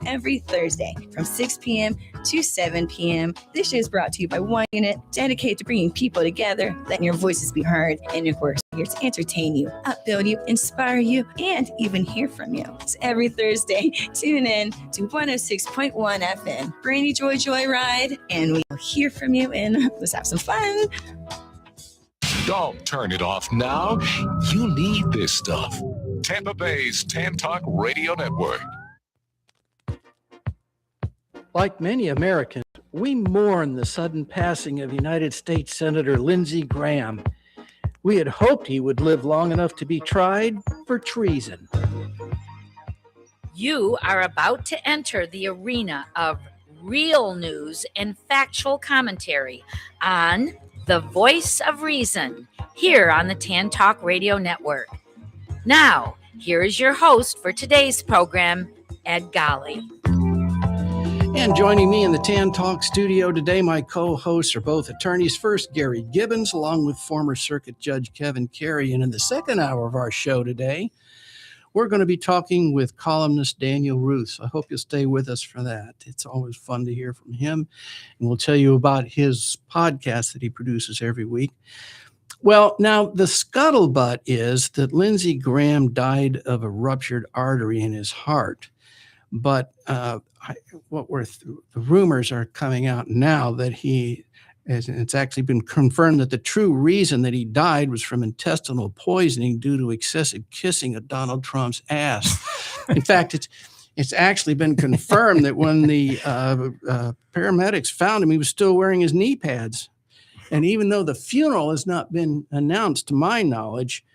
every Thursday from 6 p.m. to 7 p.m. This show is brought to you by One Unit, dedicated to bringing people together, letting your voices be heard, and of course, here to entertain you, upbuild you, inspire you, and even hear from you. So every Thursday, tune in to 106.1 FM for any Joyride, and we'll hear from you, and let's have some fun. Don't turn it off now. You need this stuff. Tampa Bay's Tan Talk Radio Network. Like many Americans, we mourn the sudden passing of United States Senator Lindsey Graham. We had hoped he would live long enough to be tried for treason. You are about to enter the arena of real news and factual commentary on The Voice of Reason, here on the Tan Talk Radio Network. Now, here is your host for today's program, Ed Golly. And joining me in the Tan Talk studio today, my co-hosts are both attorneys. First, Gary Gibbons, along with former Circuit Judge Kevin Carey. And in the second hour of our show today, we're going to be talking with columnist Daniel Ruth. So I hope you'll stay with us for that. It's always fun to hear from him. And we'll tell you about his podcast that he produces every week. Well, now the scuttlebutt is that Lindsey Graham died of a ruptured artery in his heart. But the rumors are coming out now that it's actually been confirmed that the true reason that he died was from intestinal poisoning due to excessive kissing of Donald Trump's ass. In fact, it's actually been confirmed that when the paramedics found him, he was still wearing his knee pads. And even though the funeral has not been announced, to my knowledge,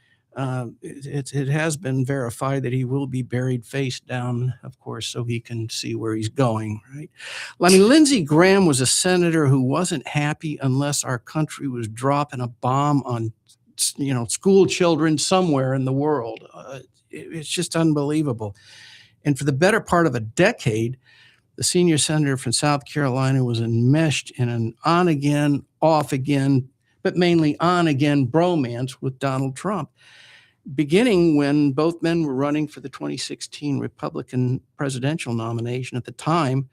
it has been verified that he will be buried face down, of course, so he can see where he's going, right? I mean, Lindsey Graham was a senator who wasn't happy unless our country was dropping a bomb on, school children somewhere in the world. It's just unbelievable. And for the better part of a decade, the senior senator from South Carolina was enmeshed in an on-again, off-again, but mainly on-again bromance with Donald Trump, beginning when both men were running for the 2016 Republican presidential nomination. At the time,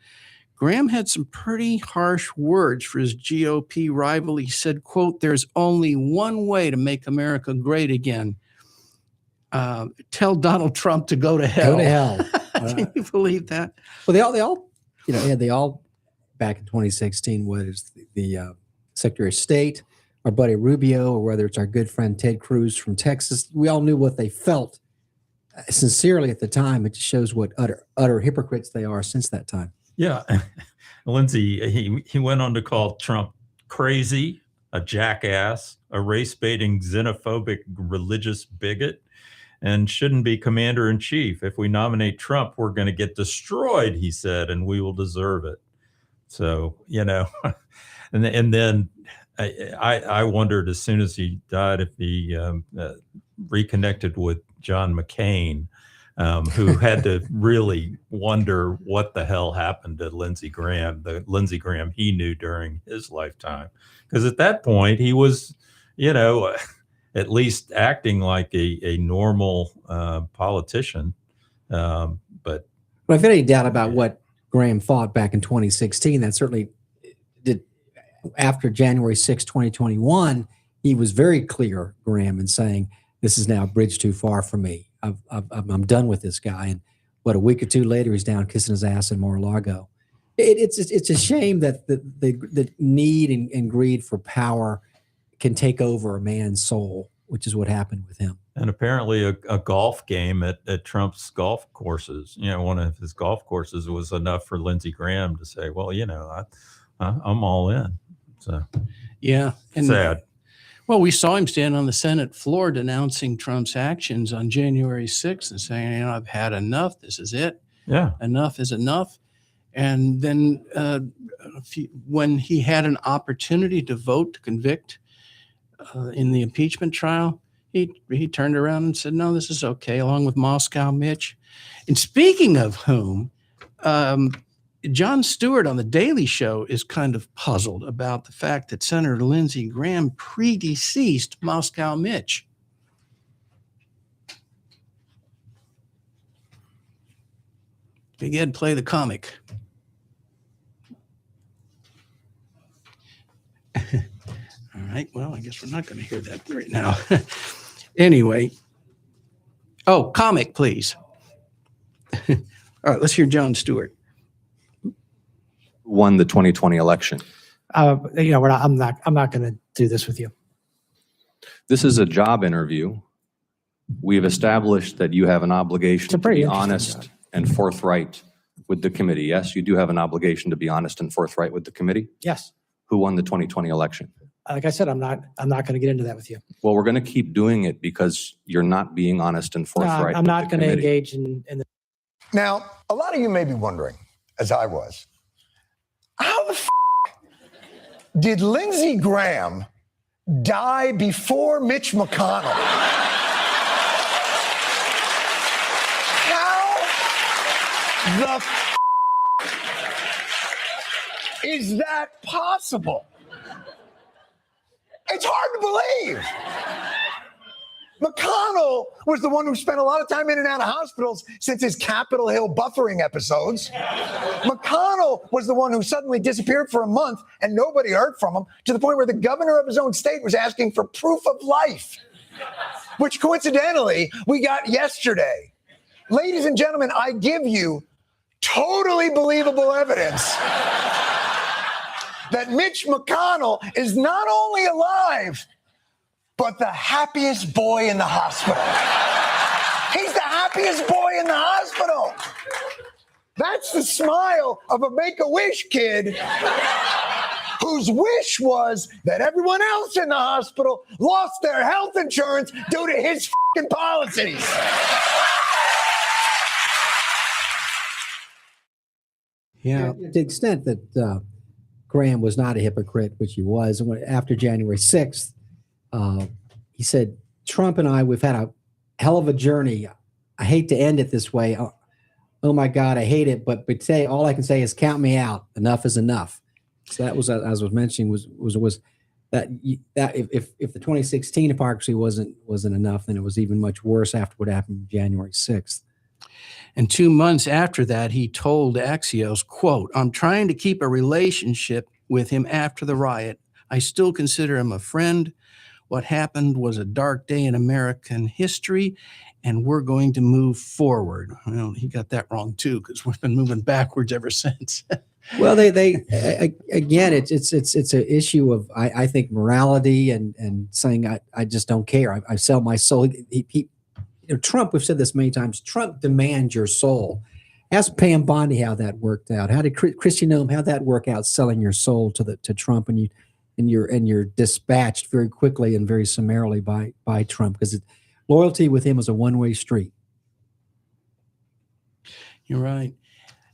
Graham had some pretty harsh words for his GOP rival. He said, quote, "There's only one way to make America great again. Tell Donald Trump to go to hell." Go to hell. Can you believe that? Well, they all back in 2016, whether it's the Secretary of State, our buddy Rubio, or whether it's our good friend Ted Cruz from Texas, we all knew what they felt sincerely at the time. It just shows what utter hypocrites they are since that time. Yeah. Lindsey, he went on to call Trump crazy, a jackass, a race-baiting, xenophobic, religious bigot, and shouldn't be commander-in-chief. If we nominate Trump, we're going to get destroyed, he said, and we will deserve it. So, and then I wondered as soon as he died if he reconnected with John McCain, who had to really wonder what the hell happened to Lindsey Graham, the Lindsey Graham he knew during his lifetime. Because at that point, he was, at least acting like a normal politician. But if I have any doubt about what Graham thought back in 2016, that certainly did. After January 6, 2021, he was very clear, Graham, in saying, "This is now a bridge too far for me. I'm done with this guy." And a week or two later, he's down kissing his ass in Mar-a-Lago. It's a shame that the need and greed for power can take over a man's soul, which is what happened with him. And apparently a golf game at Trump's golf courses, one of his golf courses was enough for Lindsey Graham to say, well, I'm all in. So, yeah. And sad. Well, we saw him stand on the Senate floor denouncing Trump's actions on January 6th and saying, I've had enough. This is it. Yeah. Enough is enough. And then when he had an opportunity to vote to convict in the impeachment trial, he turned around and said, no, this is okay, along with Moscow Mitch. And speaking of whom, Jon Stewart on The Daily Show is kind of puzzled about the fact that Senator Lindsey Graham predeceased Moscow Mitch. Big Ed, play the comic. All right. Well, I guess we're not going to hear that right now. Anyway. Oh, comic, please. All right. Let's hear Jon Stewart. Won the 2020 election. I'm not going to do this with you. This is a job interview. We've established that you have an obligation to be honest and forthright with the committee. Yes, you do have an obligation to be honest and forthright with the committee. Yes. Who won the 2020 election? Like I said, I'm not going to get into that with you. Well, we're going to keep doing it because you're not being honest and forthright. I'm not going to engage in the. Now, a lot of you may be wondering, as I was, how the did Lindsey Graham die before Mitch McConnell? How the is that possible? It's hard to believe. McConnell was the one who spent a lot of time in and out of hospitals since his Capitol Hill buffering episodes. McConnell was the one who suddenly disappeared for a month and nobody heard from him, to the point where the governor of his own state was asking for proof of life, which coincidentally we got yesterday. Ladies and gentlemen, I give you totally believable evidence that Mitch McConnell is not only alive, but the happiest boy in the hospital. He's the happiest boy in the hospital. That's the smile of a Make-A-Wish kid whose wish was that everyone else in the hospital lost their health insurance due to his fucking policies. Yeah. To the extent that Graham was not a hypocrite, which he was, and after January 6th, he said, Trump and I, we've had a hell of a journey. I hate to end it this way. Oh my God, I hate it. But today, all I can say is count me out. Enough is enough. So that was, as I was mentioning, was that if the 2016 hypocrisy wasn't enough, then it was even much worse after what happened January 6th. And 2 months after that, he told Axios, quote, I'm trying to keep a relationship with him after the riot. I still consider him a friend. What happened was a dark day in American history, and we're going to move forward. Well, he got that wrong too, because we've been moving backwards ever since. Well, they again, it's an issue of I think morality and saying I just don't care. I sell my soul. Trump, we've said this many times. Trump demands your soul. Ask Pam Bondi how that worked out. How did Christy Nome, how'd that work out? Selling your soul to Trump, and you're dispatched very quickly and very summarily by Trump, because loyalty with him is a one-way street. You're right.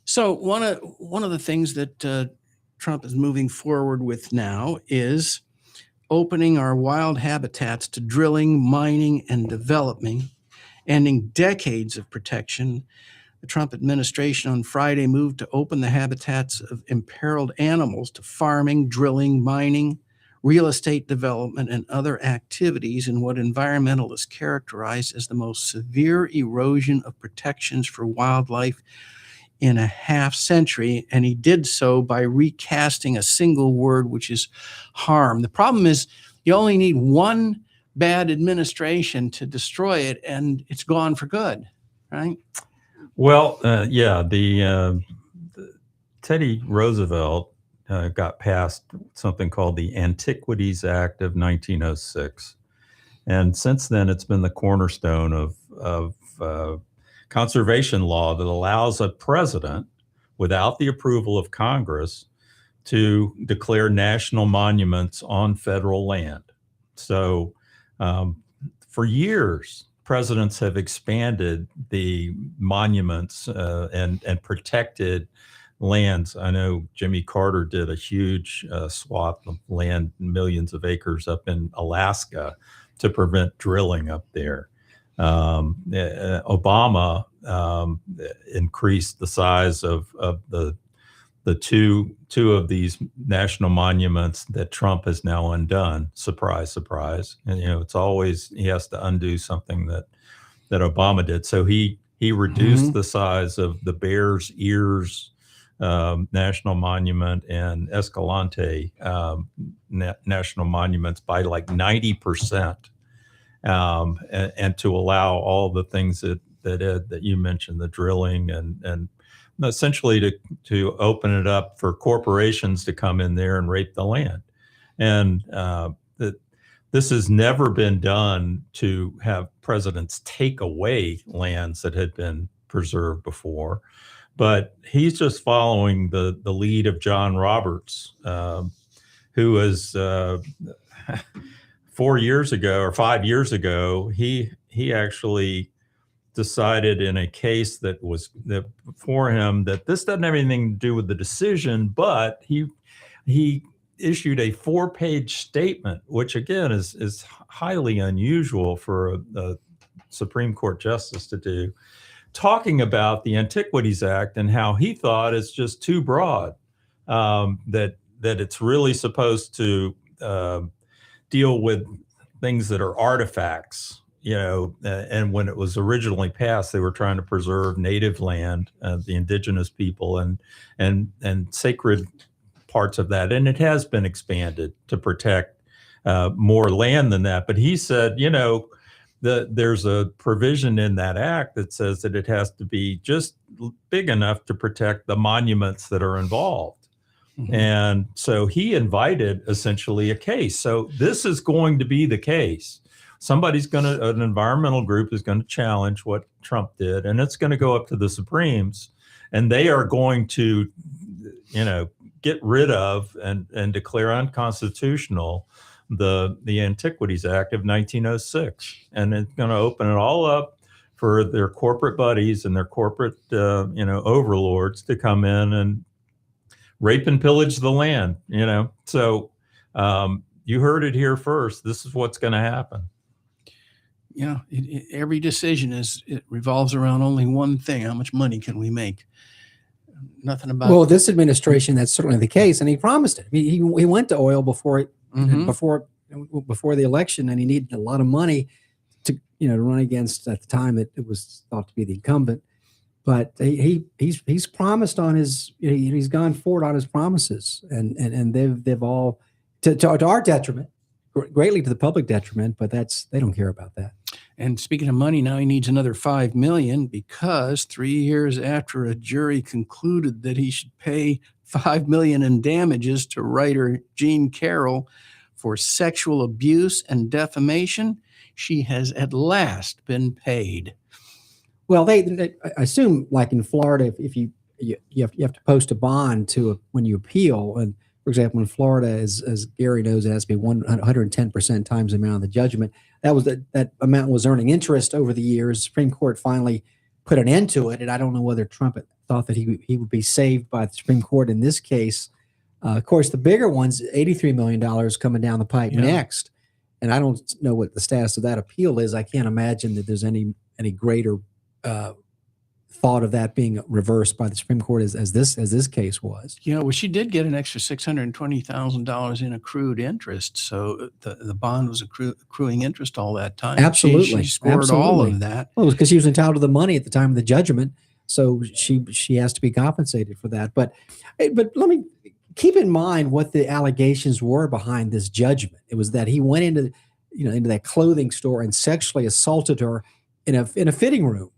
So one of the things that Trump is moving forward with now is opening our wild habitats to drilling, mining, and development, ending decades of protection. The Trump administration on Friday moved to open the habitats of imperiled animals to farming, drilling, mining, real estate development, and other activities in what environmentalists characterize as the most severe erosion of protections for wildlife in a half century. And he did so by recasting a single word, which is harm. The problem is you only need one bad administration to destroy it, and it's gone for good, right? Well, the Teddy Roosevelt got passed something called the Antiquities Act of 1906. And since then, it's been the cornerstone of conservation law that allows a president, without the approval of Congress, to declare national monuments on federal land. So for years, presidents have expanded the monuments and protected lands. I know Jimmy Carter did a huge swath of land, millions of acres up in Alaska, to prevent drilling up there. Obama increased the size of the two of these national monuments that Trump has now undone. Surprise, surprise. And it's always he has to undo something that Obama did. So he He reduced the size of the Bears Ears National Monument and Escalante National Monuments by like 90%, and to allow all the things that Ed, that you mentioned, the drilling and essentially to open it up for corporations to come in there and rape the land. And this has never been done to have presidents take away lands that had been preserved before. But he's just following the lead of John Roberts, who was 4 years ago or 5 years ago, he actually decided in a case that was before him that this doesn't have anything to do with the decision, but he issued a 4-page statement, which again is highly unusual for a Supreme Court justice to do, talking about the Antiquities Act and how he thought it's just too broad, that it's really supposed to deal with things that are artifacts, and when it was originally passed, they were trying to preserve native land, the indigenous people and sacred parts of that. And it has been expanded to protect more land than that. But he said, there's a provision in that act that says that it has to be just big enough to protect the monuments that are involved. And so he invited essentially a case. So this is going to be the case. An environmental group is going to challenge what Trump did, and it's going to go up to the Supremes, and they are going to, get rid of and declare unconstitutional the Antiquities Act of 1906. And it's going to open it all up for their corporate buddies and their corporate, overlords to come in and rape and pillage the land, So you heard it here first. This is what's going to happen. Yeah, every decision it revolves around only one thing: how much money can we make? Nothing about. Well, this administration, that's certainly the case, and he promised it. He went to oil before the election, and he needed a lot of money to run against, at the time it was thought to be the incumbent. But he's promised on his, he's gone forward on his promises, and they've all to our detriment, greatly to the public detriment. But they don't care about that. And speaking of money, now he needs another $5 million because 3 years after a jury concluded that he should pay $5 million in damages to writer Jean Carroll for sexual abuse and defamation, she has at last been paid. Well, I assume, like in Florida, if you have to post a bond when you appeal, and for example, in Florida, as Gary knows, it has to be 110% times the amount of the judgment. That amount was earning interest over the years. The Supreme Court finally put an end to it, and I don't know whether Trump thought that he would be saved by the Supreme Court in this case. Of course, the bigger ones, $83 million coming down the pipe next, and I don't know what the status of that appeal is. I can't imagine that there's any greater thought of that being reversed by the Supreme Court as this case was. Well, she did get an extra $620,000 in accrued interest, so the bond was accruing interest all that time. Absolutely, she scored all of that. Well, it was because she was entitled to the money at the time of the judgment, so she has to be compensated for that. But let me keep in mind what the allegations were behind this judgment. It was that he went into that clothing store and sexually assaulted her in a fitting room.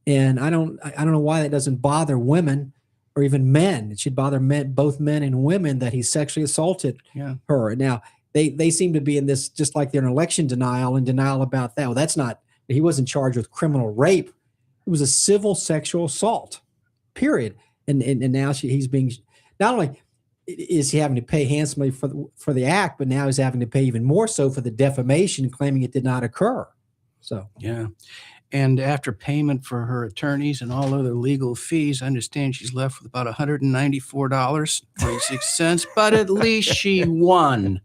And I don't know why that doesn't bother women or even men. It should bother both men and women that he sexually assaulted her. Now they seem to be in this, just like they're in election denial about that. Well, that's not. He wasn't charged with criminal rape. It was a civil sexual assault. Period. And now he's being, not only is he having to pay handsomely for the act, but now he's having to pay even more so for the defamation, claiming it did not occur. So yeah. And after payment for her attorneys and all other legal fees, I understand she's left with about $194.46, but at least she won.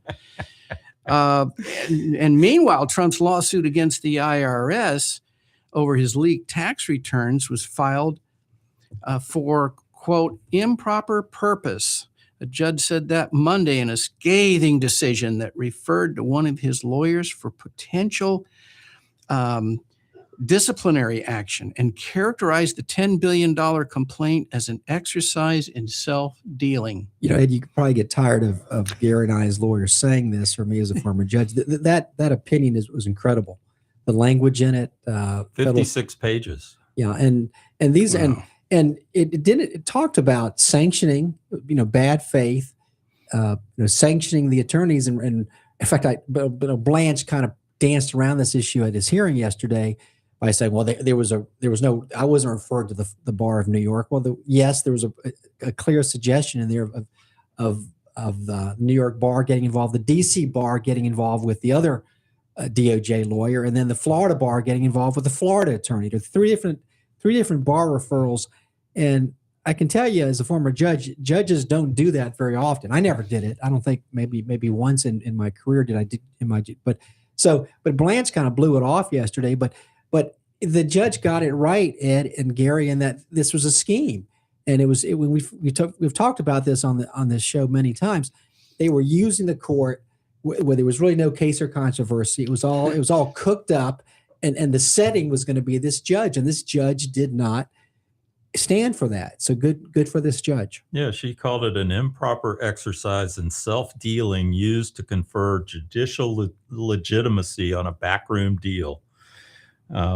And meanwhile, Trump's lawsuit against the IRS over his leaked tax returns was filed for, quote, improper purpose. A judge said that Monday in a scathing decision that referred to one of his lawyers for potential disciplinary action and characterized the $10 billion complaint as an exercise in self-dealing. You know, Ed, you could probably get tired of Gary and I as lawyers saying this, or me as a former judge. That opinion was incredible. The language in it, 56 pages. Yeah, and these Wow. and it talked about sanctioning, bad faith, sanctioning the attorneys, and in fact, Blanche kind of danced around this issue at his hearing yesterday by saying, well, there was no, I wasn't referred to the bar of New York. Well, yes, there was a clear suggestion in there of the New York bar getting involved, the DC bar getting involved with the other DOJ lawyer, and then the Florida bar getting involved with the Florida attorney. There are three different bar referrals, and I can tell you, as a former judge, judges don't do that very often. I never did it. I don't think maybe once in my career did I do in my but Blanche kind of blew it off yesterday. But the judge got it right, Ed and Gary, in that this was a scheme, and we've talked about this on this show many times. They were using the court where there was really no case or controversy. It was all cooked up, and the setting was going to be this judge, and this judge did not stand for that. So good for this judge. Yeah, she called it an improper exercise in self-dealing used to confer judicial legitimacy on a backroom deal.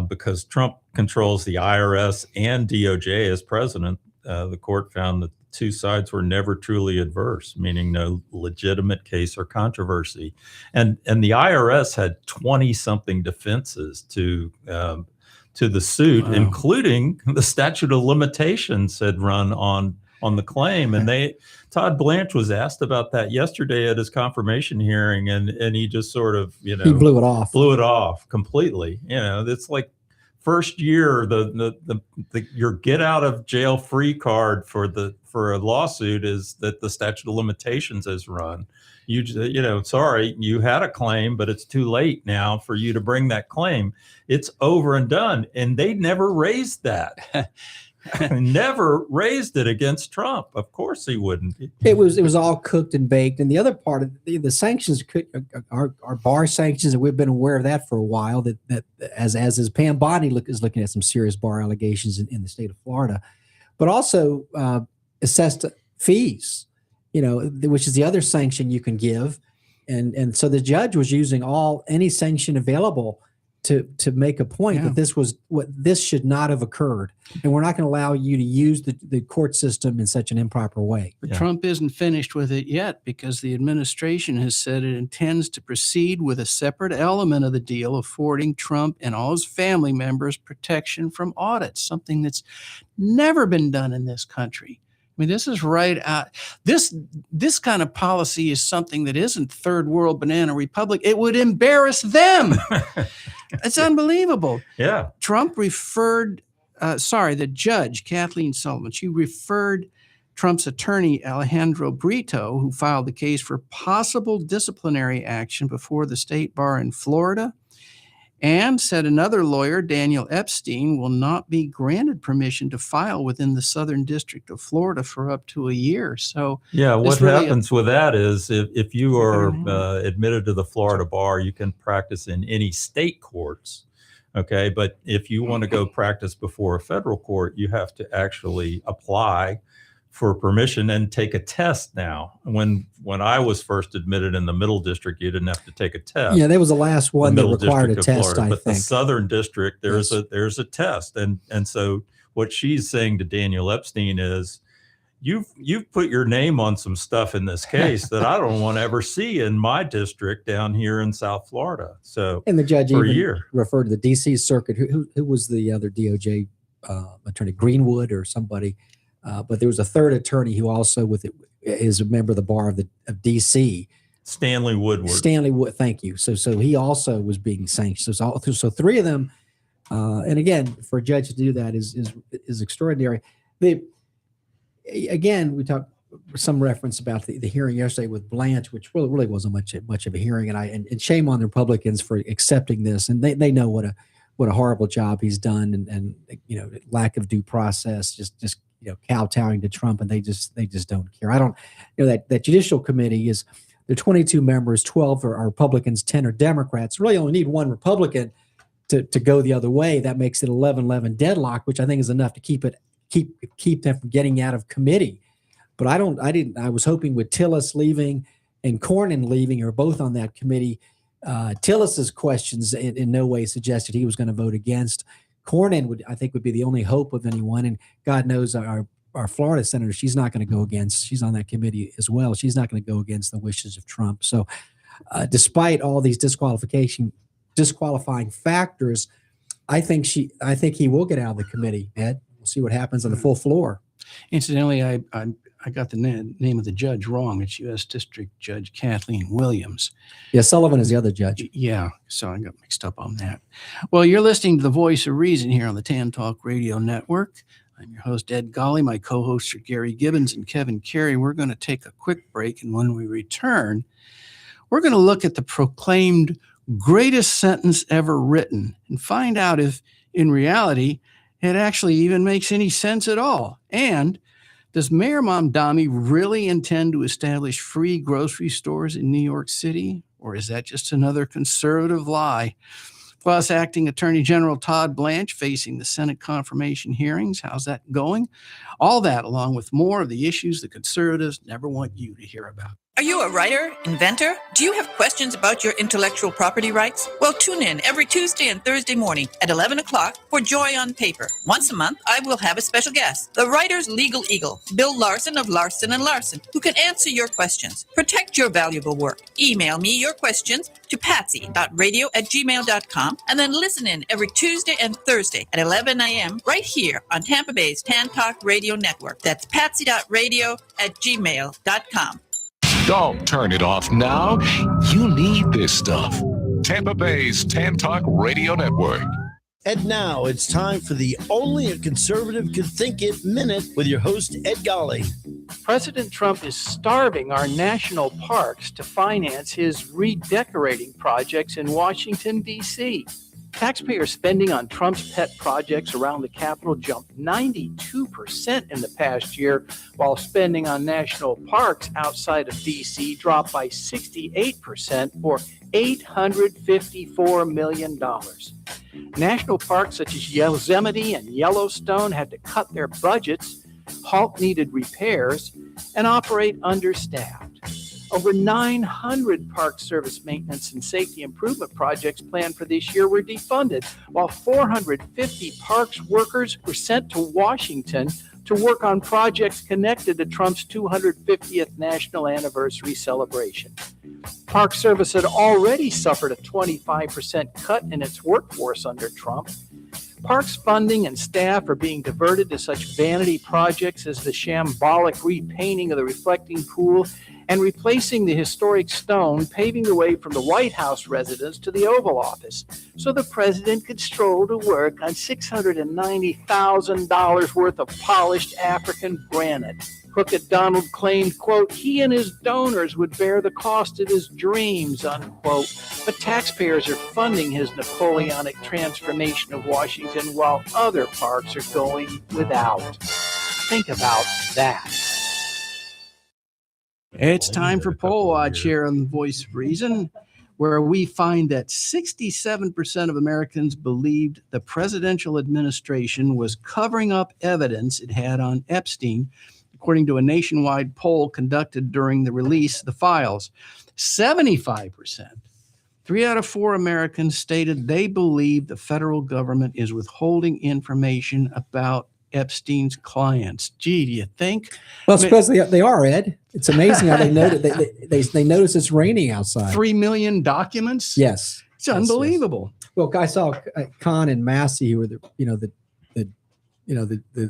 Because Trump controls the IRS and DOJ as president, the court found that the two sides were never truly adverse, meaning no legitimate case or controversy. And the IRS had 20-something defenses to the suit, Wow. including the statute of limitations had run on the claim. And Todd Blanche was asked about that yesterday at his confirmation hearing, and he just sort of, He blew it off completely. It's like first year, your get out of jail free card for a lawsuit is that the statute of limitations has run. Sorry, you had a claim, but it's too late now for you to bring that claim. It's over and done. And they never raised that. Never raised it against Trump. Of course he wouldn't. It was all cooked and baked. And the other part of the sanctions are bar sanctions, and we've been aware of that for a while. That as Pam Bondi is looking at some serious bar allegations in the state of Florida, but also assessed fees, which is the other sanction you can give. And so the judge was using any sanction available to make a point that this should not have occurred. And we're not going to allow you to use the court system in such an improper way. But Trump isn't finished with it yet, because the administration has said it intends to proceed with a separate element of the deal, affording Trump and all his family members protection from audits, something that's never been done in this country. I mean, this is right out. This kind of policy is something that isn't third world banana republic. It would embarrass them. It's unbelievable. Yeah. Trump referred, the judge, Kathleen Sullivan, she referred Trump's attorney, Alejandro Brito, who filed the case for possible disciplinary action before the state bar in Florida, and said another lawyer, Daniel Epstein, will not be granted permission to file within the Southern District of Florida for up to a year. So yeah, what happens with that is if you are admitted to the Florida bar, you can practice in any state courts. Okay, but if you want to go practice before a federal court, you have to actually apply for permission and take a test now. When I was first admitted in the Middle District, you didn't have to take a test. Yeah, that was the last one that required a test, I think. But the Southern District, there's a test. And so what she's saying to Daniel Epstein is, you've put your name on some stuff in this case that I don't want to ever see in my district down here in South Florida. So and the judge for even a year referred to the DC Circuit, who was the other DOJ attorney, Greenwood or somebody. But there was a third attorney who also is a member of the bar of DC. Stanley Woodward. Stanley Wood, thank you. So he also was being sanctioned. So three of them, and again, for a judge to do that is extraordinary. Again, we talked some reference about the hearing yesterday with Blanche, which really wasn't much of a hearing, and shame on the Republicans for accepting this, and they know what a horrible job he's done, and lack of due process, just kowtowing to Trump, and they just don't care. I don't, that judicial committee is, there are 22 members, 12 are Republicans, 10 are Democrats. Really only need one Republican to go the other way, that makes it 11-11 deadlock, which I think is enough to keep them from getting out of committee. But I was hoping with Tillis leaving and Cornyn leaving, or both on that committee, Tillis's questions in no way suggested he was going to vote against. Cornyn would be the only hope of anyone. And God knows our Florida senator, she's not going to go against, she's on that committee as well. She's not going to go against the wishes of Trump. So despite all these disqualifying factors, I think he will get out of the committee, Ed. We'll see what happens on the full floor. Incidentally, I got the name of the judge wrong. It's U.S. District Judge Kathleen Williams. Yeah, Sullivan is the other judge. Yeah, so I got mixed up on that. Well, you're listening to the Voice of Reason here on the Tan Talk Radio Network. I'm your host, Ed Golly. My co-hosts are Gary Gibbons and Kevin Carey. We're going to take a quick break, and when we return, we're going to look at the proclaimed greatest sentence ever written and find out if, in reality, it actually even makes any sense at all. And does Mayor Mamdani really intend to establish free grocery stores in New York City? Or is that just another conservative lie? Plus, Acting Attorney General Todd Blanche facing the Senate confirmation hearings. How's that going? All that, along with more of the issues the conservatives never want you to hear about. Are you a writer, inventor? Do you have questions about your intellectual property rights? Well, tune in every Tuesday and Thursday morning at 11 o'clock for Joy on Paper. Once a month, I will have a special guest, the writer's legal eagle, Bill Larson of Larson & Larson, who can answer your questions. Protect your valuable work. Email me your questions to patsy.radio@gmail.com and then listen in every Tuesday and Thursday at 11 a.m. right here on Tampa Bay's Tan Talk Radio Network. That's patsy.radio@gmail.com. Don't turn it off now. You need this stuff. Tampa Bay's Tan Talk Radio Network. And now it's time for the Only a Conservative Could Think It Minute with your host, Ed Golly. President Trump is starving our national parks to finance his redecorating projects in Washington, D.C. Taxpayer spending on Trump's pet projects around the Capitol jumped 92% in the past year, while spending on national parks outside of D.C. dropped by 68%, or $854 million. National parks such as Yosemite and Yellowstone had to cut their budgets, halt needed repairs, and operate understaffed. Over 900 Park Service maintenance and safety improvement projects planned for this year were defunded, while 450 parks workers were sent to Washington to work on projects connected to Trump's 250th national anniversary celebration. Park Service had already suffered a 25% cut in its workforce under Trump. Parks funding and staff are being diverted to such vanity projects as the shambolic repainting of the reflecting pool and replacing the historic stone, paving the way from the White House residence to the Oval Office, so the president could stroll to work on $690,000 worth of polished African granite. Crooked Donald claimed, quote, he and his donors would bear the cost of his dreams, unquote. But taxpayers are funding his Napoleonic transformation of Washington while other parks are going without. Think about that. It's time for Poll Watch here on the Voice of Reason, where we find that 67% of Americans believed the presidential administration was covering up evidence it had on Epstein, according to a nationwide poll conducted during the release of the files. 75%, 3 out of 4 Americans stated they believe the federal government is withholding information about Epstein's clients. Gee, do you think? Well, suppose they are, Ed. It's amazing how they notice it's raining outside. 3 million documents? Yes. It's unbelievable. Yes. Well, I saw Kahn and Massey, who were the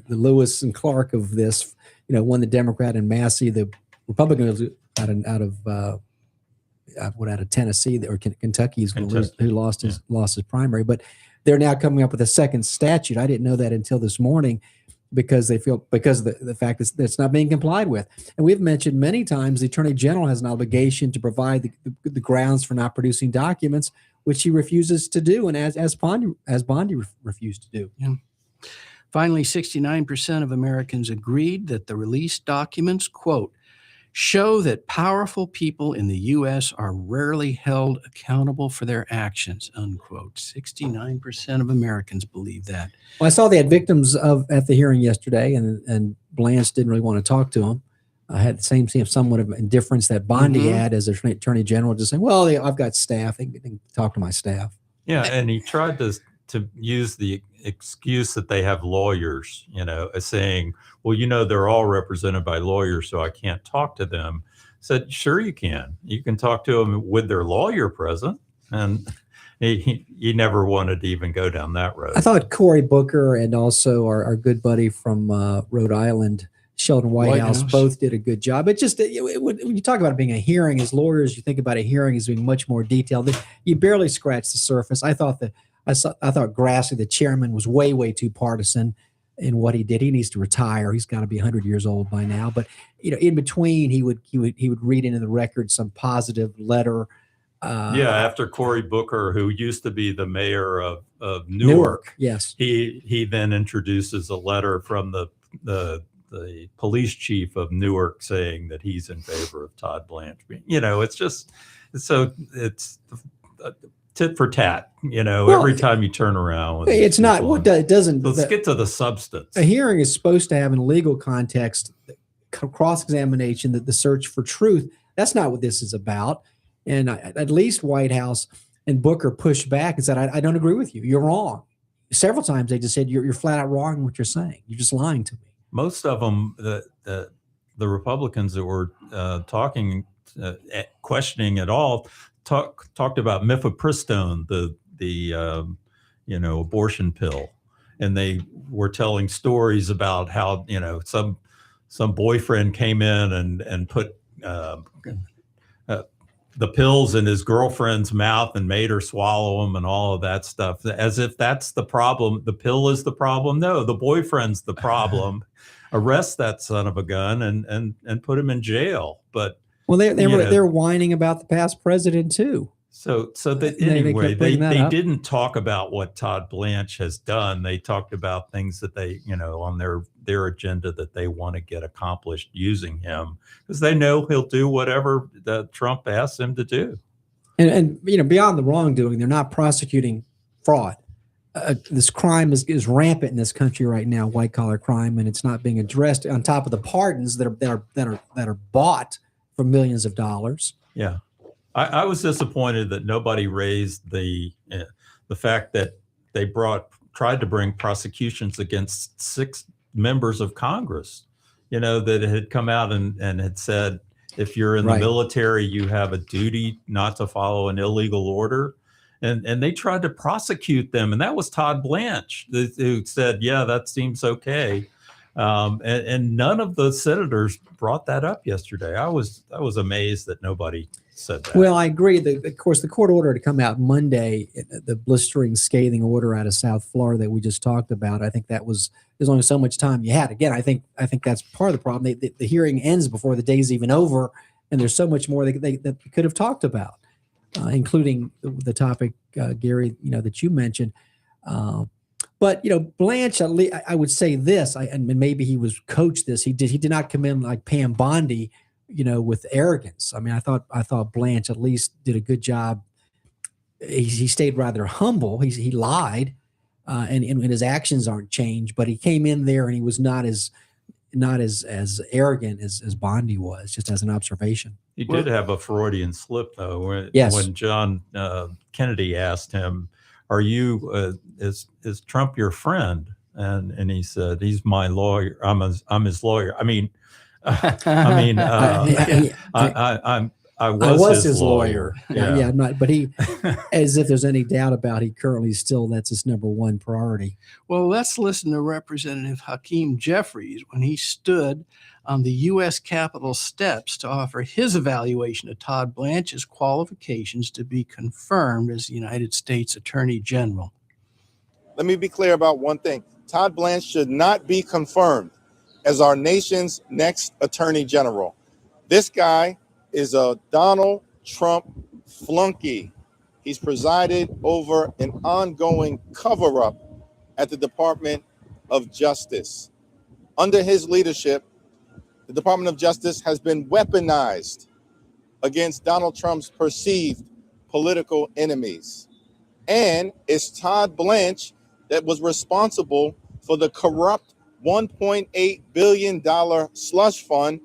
Lewis and Clark of this, one the Democrat and Massey, the Republican was out of Tennessee or Kentucky, who lost his primary, but they're now coming up with a second statute. I didn't know that until this morning, because of the fact that it's not being complied with. And we've mentioned many times the Attorney General has an obligation to provide the grounds for not producing documents, which he refuses to do, and as Bondi refused to do. Yeah. Finally, 69% of Americans agreed that the released documents, quote, show that powerful people in the U.S. are rarely held accountable for their actions, unquote. 69% of Americans believe that. Well, I saw they had victims at the hearing yesterday, and Blanche didn't really want to talk to them. I had the same somewhat of indifference that Bondi had as Attorney General, just saying, well, I've got staff. They can talk to my staff. Yeah, and he tried to use the excuse that they have lawyers, as saying, well, they're all represented by lawyers, so I can't talk to them. Said, sure you can. You can talk to them with their lawyer present. And he never wanted to even go down that road. I thought Cory Booker and also our good buddy from Rhode Island, Sheldon Whitehouse, both did a good job. It just, when you talk about it being a hearing as lawyers, you think about a hearing as being much more detailed. You barely scratch the surface. I thought Grassley, the chairman, was way too partisan in what he did. He needs to retire. He's got to be 100 years old by now. But in between, he would read into the record some positive letter. After Cory Booker, who used to be the mayor of Newark, yes, he then introduces a letter from the police chief of Newark saying that he's in favor of Todd Blanche. It's just it's tit for tat. Every time you turn around. It's not. It doesn't. Let's get to the substance. A hearing is supposed to have, in a legal context, cross-examination, that the search for truth. That's not what this is about. And at least Whitehouse and Booker pushed back and said, I don't agree with you. You're wrong. Several times they just said, you're flat out wrong in what you're saying. You're just lying to me. Most of them, the Republicans that were questioning it all, talked about mifepristone, the abortion pill, and they were telling stories about how some boyfriend came in and put the pills in his girlfriend's mouth and made her swallow them and all of that stuff, as if that's the problem. The pill is the problem. No, the boyfriend's the problem. Arrest that son of a gun and put him in jail. But they're whining about the past president too. So anyway, they didn't talk about what Todd Blanche has done. They talked about things that they, on their agenda that they want to get accomplished using him, because they know he'll do whatever Trump asks him to do. And beyond the wrongdoing, they're not prosecuting fraud. This crime is rampant in this country right now, white collar crime, and it's not being addressed. On top of the pardons that are bought for millions of dollars. Yeah. I was disappointed that nobody raised the fact that they tried to bring prosecutions against 6 members of Congress, that had come out and had said, if you're in the military, you have a duty not to follow an illegal order. And they tried to prosecute them. And that was Todd Blanche who said, yeah, that seems okay. And none of the senators brought that up yesterday. I was amazed that nobody said that. Well, I agree. Of course, the court order to come out Monday, the blistering, scathing order out of South Florida that we just talked about. I think there's only so much time you had. Again, I think that's part of the problem. The hearing ends before the day's even over, and there's so much more that they could have talked about, including the topic, Gary, that you mentioned. But Blanche, I would say this, and maybe he was coached this. He did not come in like Pam Bondi, with arrogance. I mean, I thought Blanche at least did a good job. He stayed rather humble. He lied, and his actions aren't changed. But he came in there and he was not as arrogant as Bondi was. Just as an observation. He did have a Freudian slip though. When John Kennedy asked him, "Are you is Trump your friend?" and he said, "He's my lawyer. I'm his lawyer." I mean. I was his lawyer. Yeah, I'm not. But he, as if there's any doubt about, he currently still, that's his number one priority. Well, let's listen to Representative Hakeem Jeffries when he stood on the U.S. Capitol steps to offer his evaluation of Todd Blanche's qualifications to be confirmed as the United States Attorney General. Let me be clear about one thing. Todd Blanche should not be confirmed as our nation's next attorney general. This guy is a Donald Trump flunky. He's presided over an ongoing cover-up at the Department of Justice. Under his leadership, the Department of Justice has been weaponized against Donald Trump's perceived political enemies. And it's Todd Blanche that was responsible for the corrupt $1.8 billion slush fund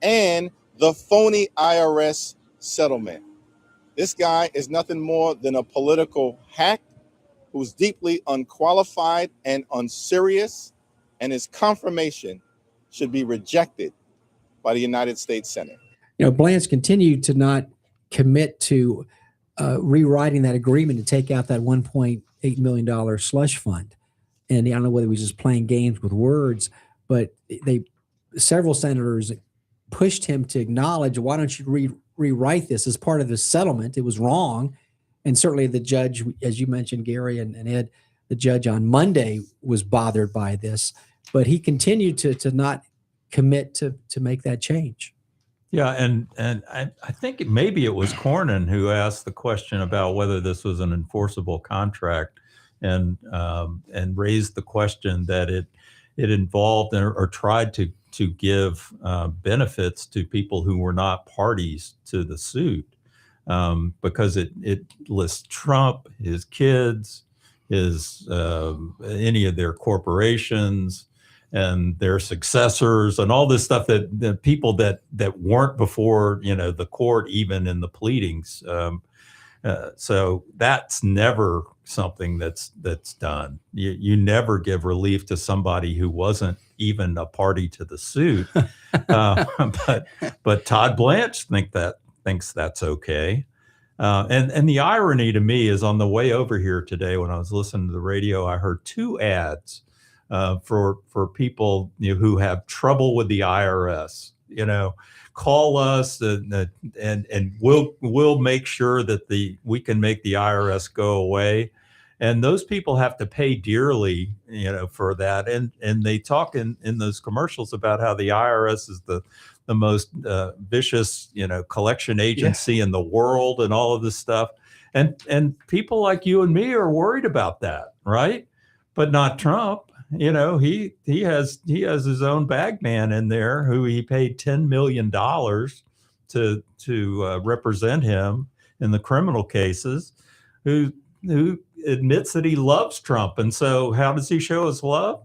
and the phony IRS settlement. This guy is nothing more than a political hack who's deeply unqualified and unserious, and his confirmation should be rejected by the United States Senate. You know, Blanche continued to not commit to rewriting that agreement to take out that $1.8 million slush fund. And I don't know whether he was just playing games with words, but several senators pushed him to acknowledge, why don't you rewrite this as part of the settlement? It was wrong. And certainly the judge, as you mentioned, Gary and Ed, the judge on Monday was bothered by this, but he continued to not commit to make that change. Yeah, and I think maybe it was Cornyn who asked the question about whether this was an enforceable contract, and raised the question that it involved or tried to give benefits to people who were not parties to the suit, because it lists Trump, his kids, his any of their corporations, and their successors, and all this stuff that the people that weren't before, the court, even in the pleadings. So that's never something that's done. You never give relief to somebody who wasn't even a party to the suit. But Todd Blanche thinks that's okay. And the irony to me is, on the way over here today, when I was listening to the radio, I heard two ads for people who have trouble with the IRS. Call us and we'll make sure that we can make the IRS go away. And those people have to pay dearly, for that. And they talk in those commercials about how the IRS is the most vicious, collection agency in the world, and all of this stuff. And people like you and me are worried about that, right? But not Trump. He has his own bag man in there who he paid $10 million to represent him in the criminal cases, who admits that he loves Trump. And so how does he show his love?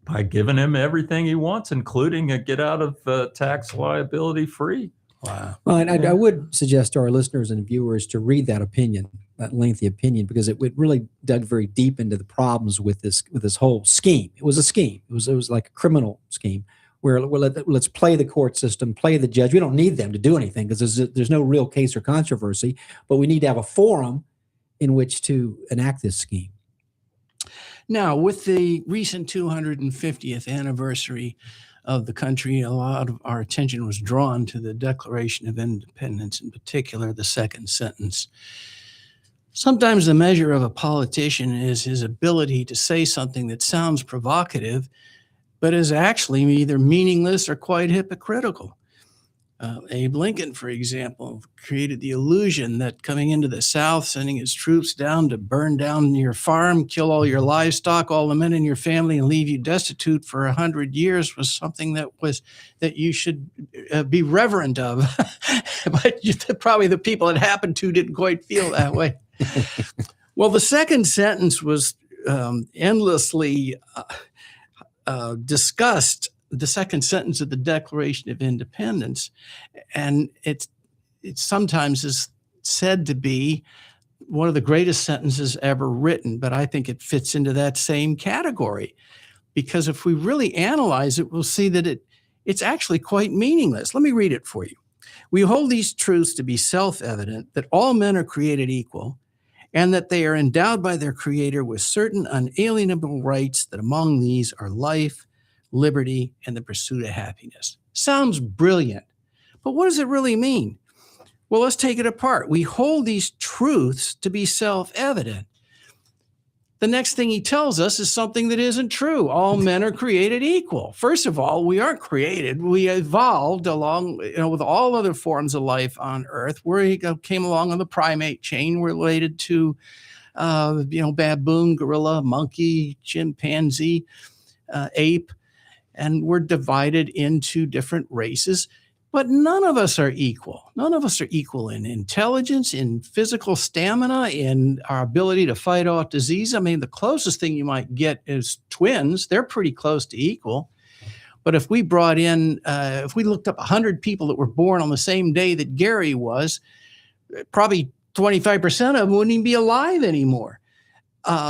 By giving him everything he wants, including a get out of tax liability free. Wow. Well, and I would suggest to our listeners and viewers to read that opinion, that lengthy opinion, because it really dug very deep into the problems with this whole scheme. It was a scheme. It was like a criminal scheme where let's play the court system, play the judge. We don't need them to do anything because there's no real case or controversy, but we need to have a forum in which to enact this scheme. Now, with the recent 250th anniversary of the country, a lot of our attention was drawn to the Declaration of Independence, in particular, the second sentence. Sometimes the measure of a politician is his ability to say something that sounds provocative, but is actually either meaningless or quite hypocritical. Abe Lincoln, for example, created the illusion that coming into the South, sending his troops down to burn down your farm, kill all your livestock, all the men in your family, and leave you destitute for 100 years was something that you should be reverent of. But probably the people it happened to didn't quite feel that way. Well, the second sentence was endlessly discussed, the second sentence of the Declaration of Independence, and it sometimes is said to be one of the greatest sentences ever written, but I think it fits into that same category, because if we really analyze it, we'll see that it's actually quite meaningless. Let me read it for you. We hold these truths to be self-evident, that all men are created equal, and that they are endowed by their Creator with certain unalienable rights, that among these are life, liberty, and the pursuit of happiness. Sounds brilliant, but what does it really mean? Well, let's take it apart. We hold these truths to be self-evident. The next thing he tells us is something that isn't true. All men are created equal. First of all, we aren't created. We evolved along, with all other forms of life on Earth. We came along on the primate chain. We're related to, baboon, gorilla, monkey, chimpanzee, ape. and we're divided into different races. But none of us are equal. None of us are equal in intelligence, in physical stamina, in our ability to fight off disease. I mean, the closest thing you might get is twins. They're pretty close to equal. But if we brought in, if we looked up 100 people that were born on the same day that Gary was, probably 25% of them wouldn't even be alive anymore.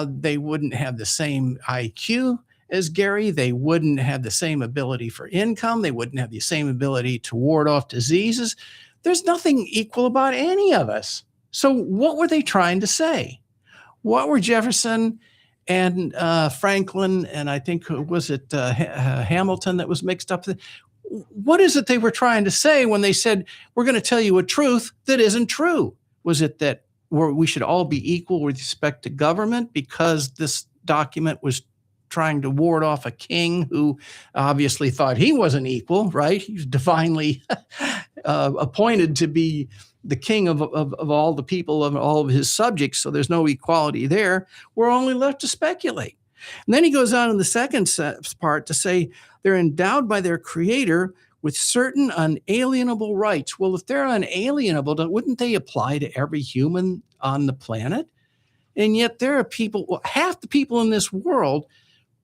They wouldn't have the same IQ as Gary. They wouldn't have the same ability for income. They wouldn't have the same ability to ward off diseases. There's nothing equal about any of us. So what were they trying to say? What were Jefferson and Franklin, and I think, was it Hamilton that was mixed up? What is it they were trying to say when they said, we're going to tell you a truth that isn't true? Was it that we should all be equal with respect to government because this document was trying to ward off a king who obviously thought he wasn't equal, right? He was divinely appointed to be the king of all the people, of all of his subjects. So there's no equality there. We're only left to speculate. And then he goes on in the second part to say they're endowed by their creator with certain unalienable rights. Well, if they're unalienable, wouldn't they apply to every human on the planet? And yet there are people, half the people in this world,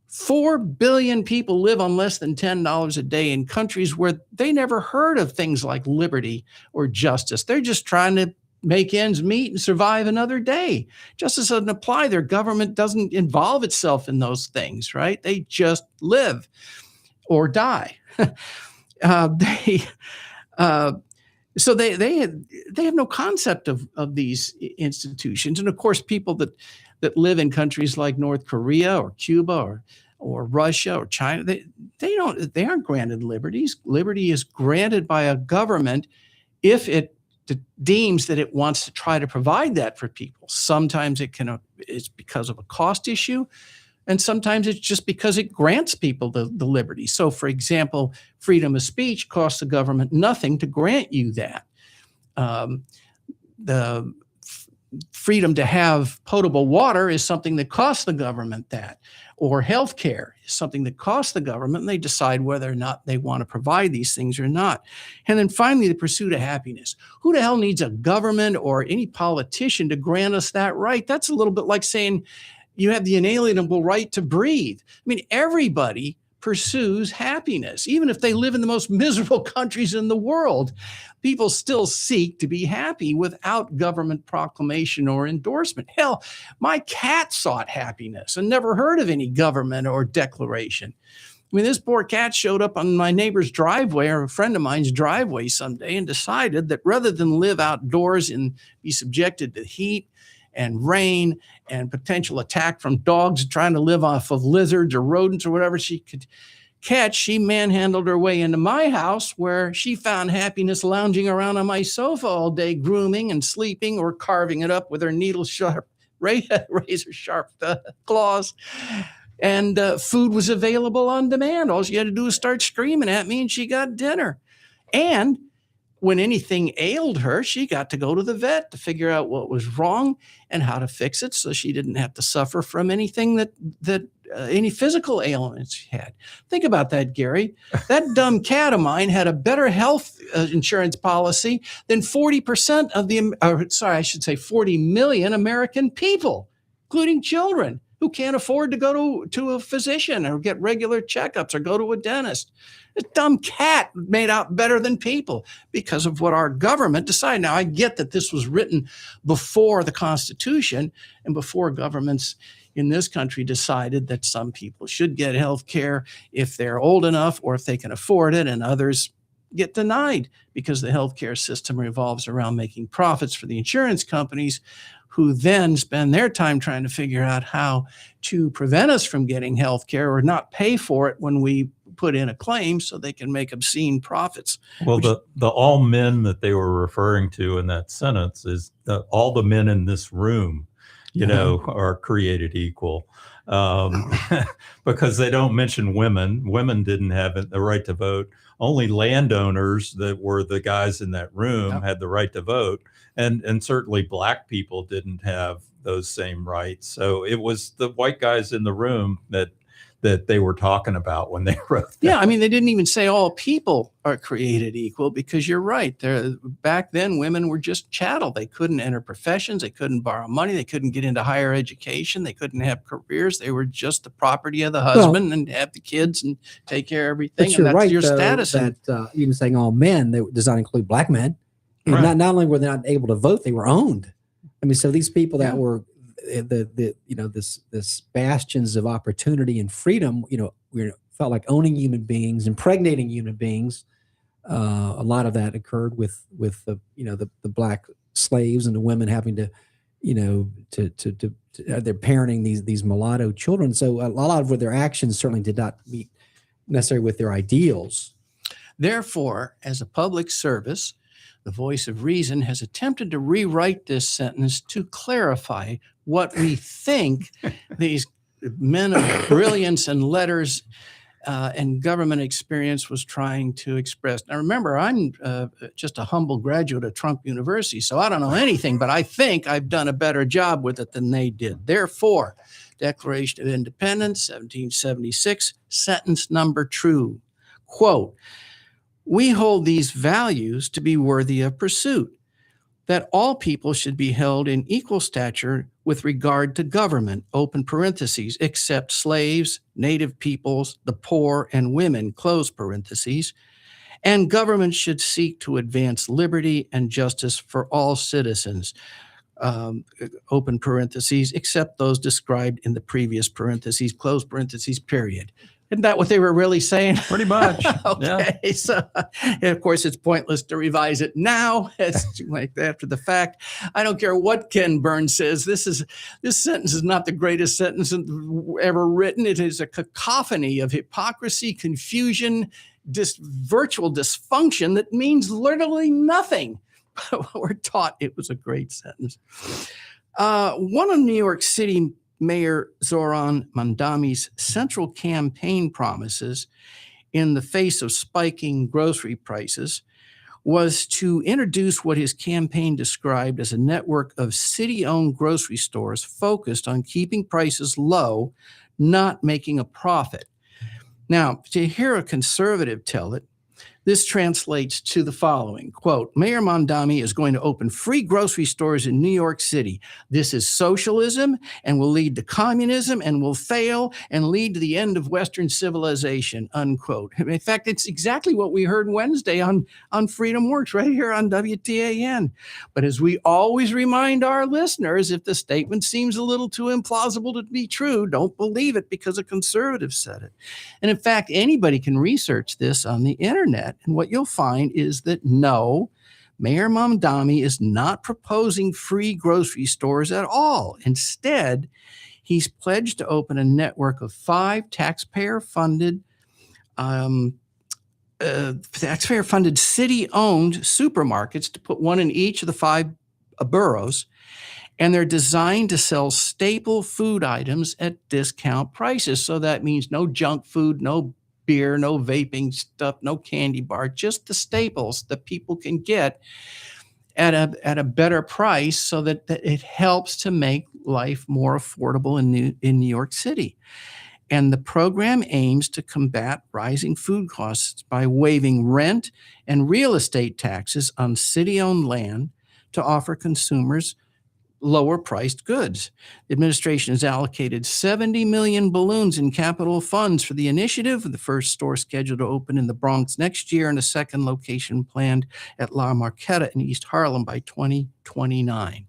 4 billion people live on less than $10 a day in countries where they never heard of things like liberty or justice. They're just trying to make ends meet and survive another day. Justice doesn't apply. Their government doesn't involve itself in those things, right? They just live or die. So they have no concept of these institutions. And of course, people that live in countries like North Korea or Cuba or Russia or China, they aren't granted liberties. Liberty is granted by a government if it deems that it wants to try to provide that for people. Sometimes it's because of a cost issue, and sometimes it's just because it grants people the liberty. So, for example, freedom of speech costs the government nothing to grant you that. The freedom to have potable water is something that costs the government that, or health care is something that costs the government, and they decide whether or not they want to provide these things or not. And then finally, the pursuit of happiness. Who the hell needs a government or any politician to grant us that right? That's a little bit like saying you have the inalienable right to breathe. I mean, everybody pursues happiness. Even if they live in the most miserable countries in the world, people still seek to be happy without government proclamation or endorsement. Hell, my cat sought happiness and never heard of any government or declaration. I mean, this poor cat showed up on my neighbor's driveway or a friend of mine's driveway someday and decided that rather than live outdoors and be subjected to heat and rain and potential attack from dogs trying to live off of lizards or rodents or whatever she could catch, she manhandled her way into my house, where she found happiness lounging around on my sofa all day, grooming and sleeping or carving it up with her needle-sharp, razor-sharp claws. And food was available on demand. All she had to do was start screaming at me, and she got dinner. And when anything ailed her, she got to go to the vet to figure out what was wrong and how to fix it, so she didn't have to suffer from anything that any physical ailments she had. Think about that, Gary. That dumb cat of mine had a better health insurance policy than 40% of 40 million American people, including children who can't afford to go to a physician or get regular checkups or go to a dentist. This dumb cat made out better than people because of what our government decided. Now, I get that this was written before the Constitution and before governments in this country decided that some people should get health care if they're old enough or if they can afford it, and others get denied because the healthcare system revolves around making profits for the insurance companies, who then spend their time trying to figure out how to prevent us from getting health care or not pay for it when we put in a claim so they can make obscene profits. Well, the all men that they were referring to in that sentence is all the men in this room, are created equal. Because they don't mention women. Women didn't have the right to vote. Only landowners that were the guys in that room had the right to vote. And certainly black people didn't have those same rights. So it was the white guys in the room that that they were talking about when they wrote that. Yeah, I mean, they didn't even say all people are created equal, because you're right. Back then, women were just chattel. They couldn't enter professions. They couldn't borrow money. They couldn't get into higher education. They couldn't have careers. They were just the property of the husband and have the kids and take care of everything. But you're and that's right, your though, status. that even saying all men, does not include black men. And Right. not only were they not able to vote, they were owned. I mean, so these people that were this bastions of opportunity and freedom, we felt like owning human beings, impregnating human beings. A lot of that occurred with the black slaves and the women having to they're parenting these mulatto children. So a lot of their actions certainly did not meet necessarily with their ideals. Therefore, as a public service, the voice of reason has attempted to rewrite this sentence to clarify what we think these men of brilliance and letters and government experience was trying to express. Now, remember, I'm just a humble graduate of Trump University, so I don't know anything, but I think I've done a better job with it than they did. Therefore, Declaration of Independence, 1776, sentence number true. Quote, "We hold these values to be worthy of pursuit, that all people should be held in equal stature with regard to government, open parentheses, except slaves, native peoples, the poor, and women, close parentheses, and government should seek to advance liberty and justice for all citizens, open parentheses, except those described in the previous parentheses, close parentheses, period." Isn't that what they were really saying? Pretty much. Okay, Yeah. so of course it's pointless to revise it now. It's like after the fact. I don't care what Ken Burns says. This sentence is not the greatest sentence ever written. It is a cacophony of hypocrisy, confusion, virtual dysfunction that means literally nothing. But we're taught it was a great sentence. One of New York City Mayor Zoran Mandami's central campaign promises in the face of spiking grocery prices was to introduce what his campaign described as a network of city-owned grocery stores focused on keeping prices low, not making a profit. Now, to hear a conservative tell it, this translates to the following, quote, "Mayor Mondami is going to open free grocery stores in New York City. This is socialism and will lead to communism and will fail and lead to the end of Western civilization," unquote. In fact, it's exactly what we heard Wednesday on Freedom Works right here on WTAN. But as we always remind our listeners, if the statement seems a little too implausible to be true, don't believe it because a conservative said it. And in fact, anybody can research this on the internet. And what you'll find is that no, Mayor Mamdani is not proposing free grocery stores at all. Instead, he's pledged to open a network of 5 taxpayer-funded city-owned supermarkets, to put one in each of the 5 boroughs. And they're designed to sell staple food items at discount prices. So that means no junk food, no beer, no vaping stuff, no candy bar, just the staples that people can get at a better price, so that it helps to make life more affordable in New York City. And the program aims to combat rising food costs by waiving rent and real estate taxes on city-owned land to offer consumers lower priced goods. The administration has allocated 70 million balloons in capital funds for the initiative, the first store scheduled to open in the Bronx next year and a second location planned at La Marquetta in East Harlem by 2029.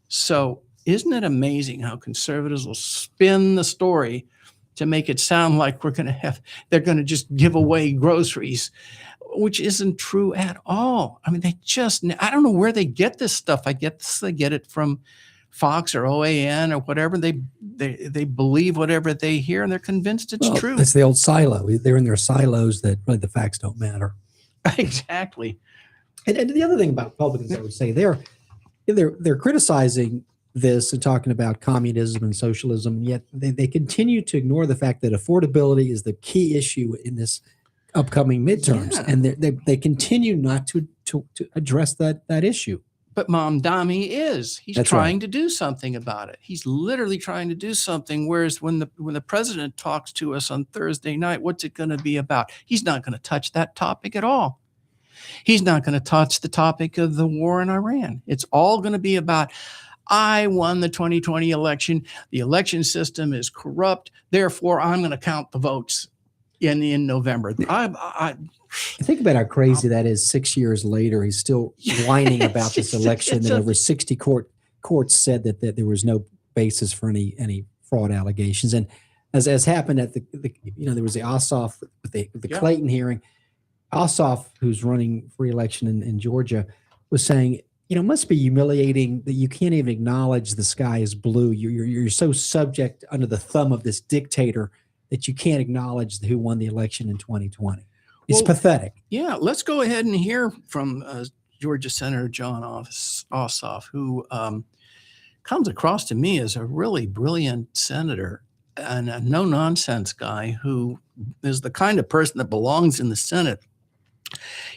So isn't it amazing how conservatives will spin the story to make it sound like they're going to just give away groceries, which isn't true at all. I mean, I don't know where they get this stuff. I guess they get it from Fox or OAN or whatever. They believe whatever they hear, and they're convinced it's true. It's the old silo. They're in their silos that really the facts don't matter. Exactly. And the other thing about Republicans, I would say, they're criticizing this and talking about communism and socialism, and yet they continue to ignore the fact that affordability is the key issue in this upcoming midterms, and they continue not to address that issue. But Mamdani is. He's That's trying right. to do something about it. He's literally trying to do something. Whereas when the president talks to us on Thursday night, what's it going to be about? He's not going to touch that topic at all. He's not going to touch the topic of the war in Iran. It's all going to be about, I won the 2020 election. The election system is corrupt. Therefore, I'm going to count the votes in November. Think about how crazy that is. 6 years later, he's still whining about this election that over 60 courts said that there was no basis for any fraud allegations. And as happened at the there was the Ossoff with the Clayton hearing. Ossoff, who's running for election in Georgia, was saying, it must be humiliating that you can't even acknowledge the sky is blue. You're so subject under the thumb of this dictator that you can't acknowledge who won the election in 2020. It's pathetic. Yeah, let's go ahead and hear from Georgia Senator John Ossoff, who comes across to me as a really brilliant senator and a no-nonsense guy who is the kind of person that belongs in the Senate.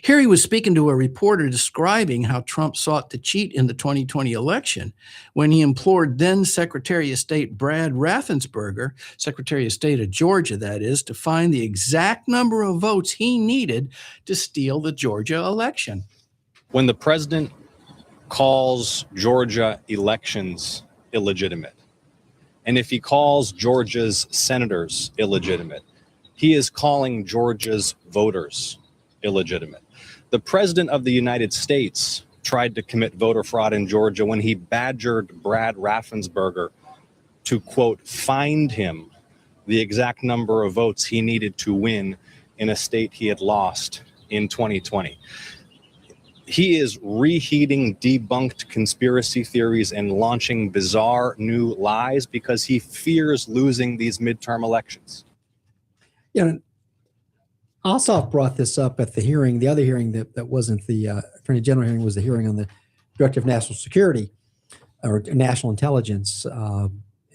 Here he was speaking to a reporter describing how Trump sought to cheat in the 2020 election when he implored then Secretary of State Brad Raffensperger, Secretary of State of Georgia, that is, to find the exact number of votes he needed to steal the Georgia election. When the president calls Georgia elections illegitimate, and if he calls Georgia's senators illegitimate, he is calling Georgia's voters illegitimate. The president of the United States tried to commit voter fraud in Georgia when he badgered Brad Raffensperger to, quote, find him the exact number of votes he needed to win in a state he had lost in 2020. He is reheating debunked conspiracy theories and launching bizarre new lies because he fears losing these midterm elections. Ossoff brought this up at the hearing. The other hearing that wasn't the Attorney General hearing was the hearing on the Director of National Security or National Intelligence.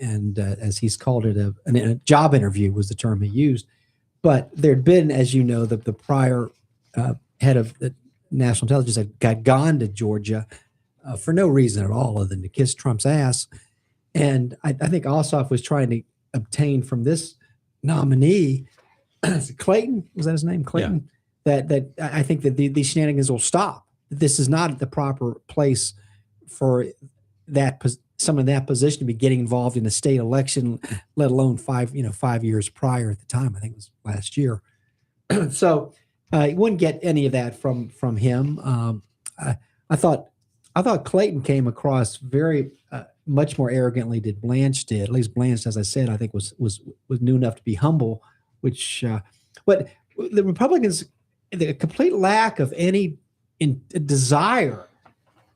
And as he's called it, a job interview was the term he used. But there'd been, as you know, the prior head of the National Intelligence had gone to Georgia for no reason at all other than to kiss Trump's ass. And I think Ossoff was trying to obtain from this nominee, Clayton, was that his name? Clayton. Yeah. That I think that these shenanigans will stop. This is not the proper place for someone in that position to be getting involved in a state election, let alone 5 years prior at the time. I think it was last year. So you wouldn't get any of that from him. I thought Clayton came across very much more arrogantly than Blanche did. At least Blanche, as I said, I think was new enough to be humble. But the Republicans, the complete lack of any desire,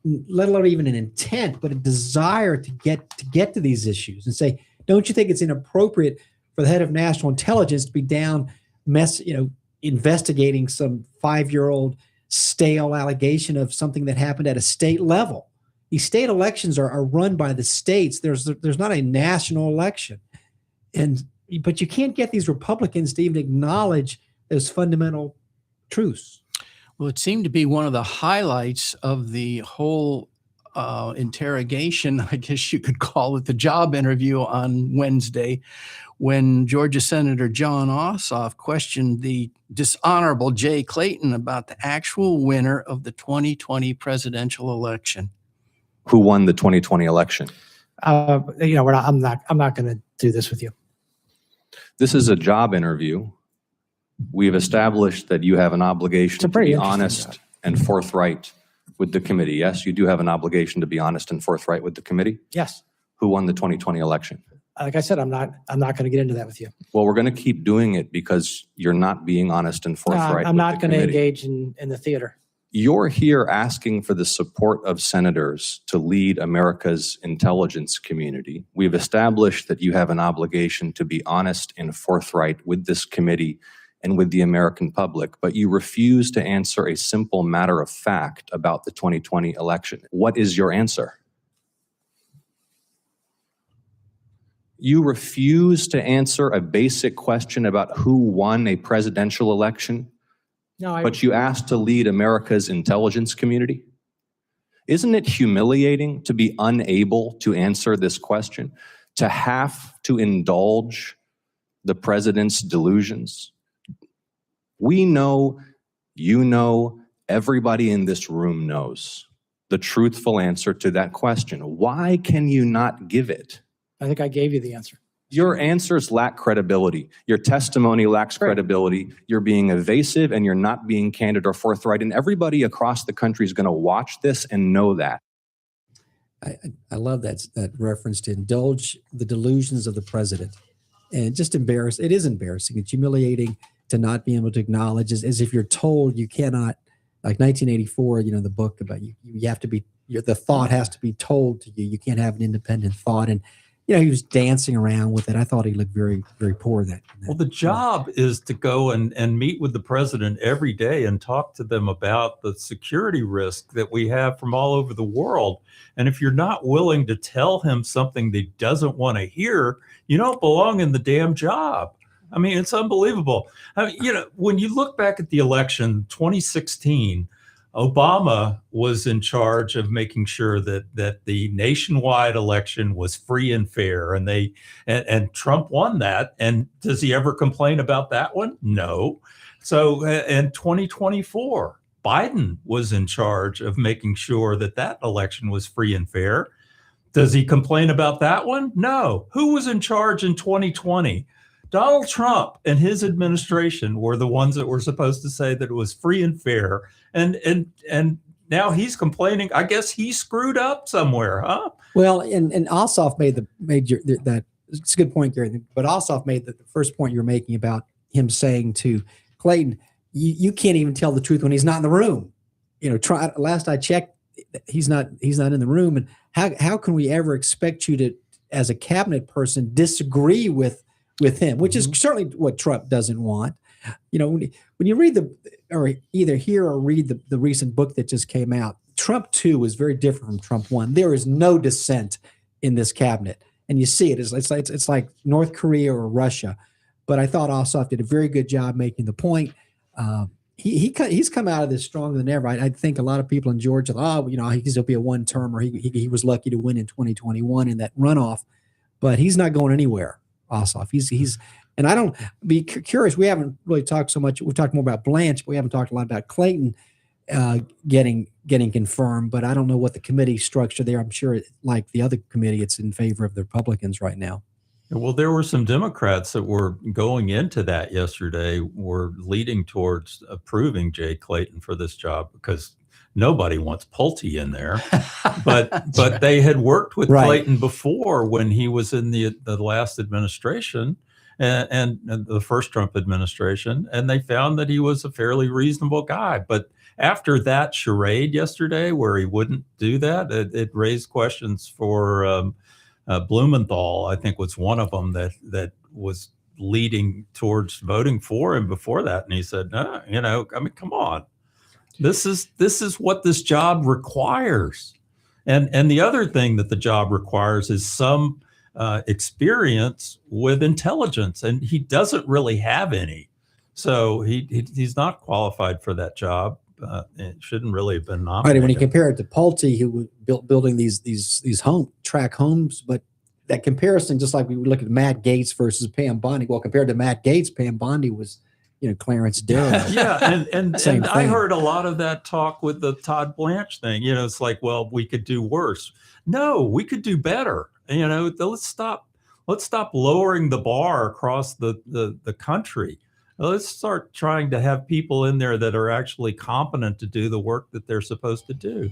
let alone even an intent, but a desire to get to these issues and say, don't you think it's inappropriate for the head of national intelligence to be down investigating some 5-year-old stale allegation of something that happened at a state level? These state elections are run by the states. There's not a national election. But you can't get these Republicans to even acknowledge those fundamental truths. Well, it seemed to be one of the highlights of the whole interrogation, I guess you could call it, the job interview on Wednesday, when Georgia Senator John Ossoff questioned the dishonorable Jay Clayton about the actual winner of the 2020 presidential election. Who won the 2020 election? I'm not going to do this with you. This is a job interview. We've established that you have an obligation to be honest and forthright with the committee. Yes, you do have an obligation to be honest and forthright with the committee. Yes. Who won the 2020 election? Like I said, I'm not going to get into that with you. Well, we're going to keep doing it because you're not being honest and forthright. I'm not going to engage in the theater. You're here asking for the support of senators to lead America's intelligence community. We've established that you have an obligation to be honest and forthright with this committee and with the American public, but you refuse to answer a simple matter of fact about the 2020 election. What is your answer? You refuse to answer a basic question about who won a presidential election, but you asked to lead America's intelligence community? Isn't it humiliating to be unable to answer this question, to have to indulge the president's delusions? We know, you know, everybody in this room knows the truthful answer to that question. Why can you not give it? I think I gave you the answer. Your answers lack credibility. Your testimony lacks credibility. You're being evasive and you're not being candid or forthright. And everybody across the country is going to watch this and know that. I love that reference to indulge the delusions of the president. And just it is embarrassing. It's humiliating to not be able to acknowledge as if you're told you cannot, like 1984, the book about you have to be, the thought has to be told to you. You can't have an independent thought. And he was dancing around with it. I thought he looked very, very poor. Well, the job is to go and meet with the president every day and talk to them about the security risk that we have from all over the world. And if you're not willing to tell him something that he doesn't want to hear, you don't belong in the damn job. I mean, it's unbelievable. When you look back at the election, 2016, Obama was in charge of making sure that the nationwide election was free and fair, and Trump won that. And does he ever complain about that one? No. So in 2024, Biden was in charge of making sure that election was free and fair. Does he complain about that one? No. Who was in charge in 2020? Donald Trump and his administration were the ones that were supposed to say that it was free and fair. And now he's complaining. I guess he screwed up somewhere, huh? Well, and Ossoff made that. It's a good point, Gary. But Ossoff made the first point you're making about him saying to Clayton, "You can't even tell the truth when he's not in the room." Last I checked, he's not in the room. And how can we ever expect you to, as a cabinet person, disagree with him, which is certainly what Trump doesn't want. When you read or either hear or read the recent book that just came out, Trump 2 is very different from Trump 1. There is no dissent in this cabinet. And you see it. It's like North Korea or Russia. But I thought Ossoff did a very good job making the point. He's come out of this stronger than ever. I think a lot of people in Georgia, he'll be a one-termer. He was lucky to win in 2021 in that runoff. But he's not going anywhere, Ossoff. He's and I don't be curious. We haven't really talked so much. We've talked more about Blanche, but we haven't talked a lot about Clayton getting confirmed. But I don't know what the committee structure there. I'm sure, like the other committee, it's in favor of the Republicans right now. Well, there were some Democrats that were going into that yesterday, were leading towards approving Jay Clayton for this job because nobody wants Pulte in there. But they had worked with Clayton before when he was in the last administration and the first Trump administration, and they found that he was a fairly reasonable guy. But after that charade yesterday, where he wouldn't do that, it raised questions for Blumenthal, I think, was one of them that was leading towards voting for him before that. And he said, no, come on. This is what this job requires. And the other thing that the job requires is some experience with intelligence. And he doesn't really have any. So he's not qualified for that job. It shouldn't really have been nominated. Right, and when you compare it to Pulte, who was building these track homes, but that comparison, just like we look at Matt Gaetz versus Pam Bondi. Well, compared to Matt Gaetz, Pam Bondi was, Clarence Darrow. Yeah, and I heard a lot of that talk with the Todd Blanche thing. It's like, well, we could do worse. No, we could do better. Let's stop lowering the bar across the country. Let's start trying to have people in there that are actually competent to do the work that they're supposed to do.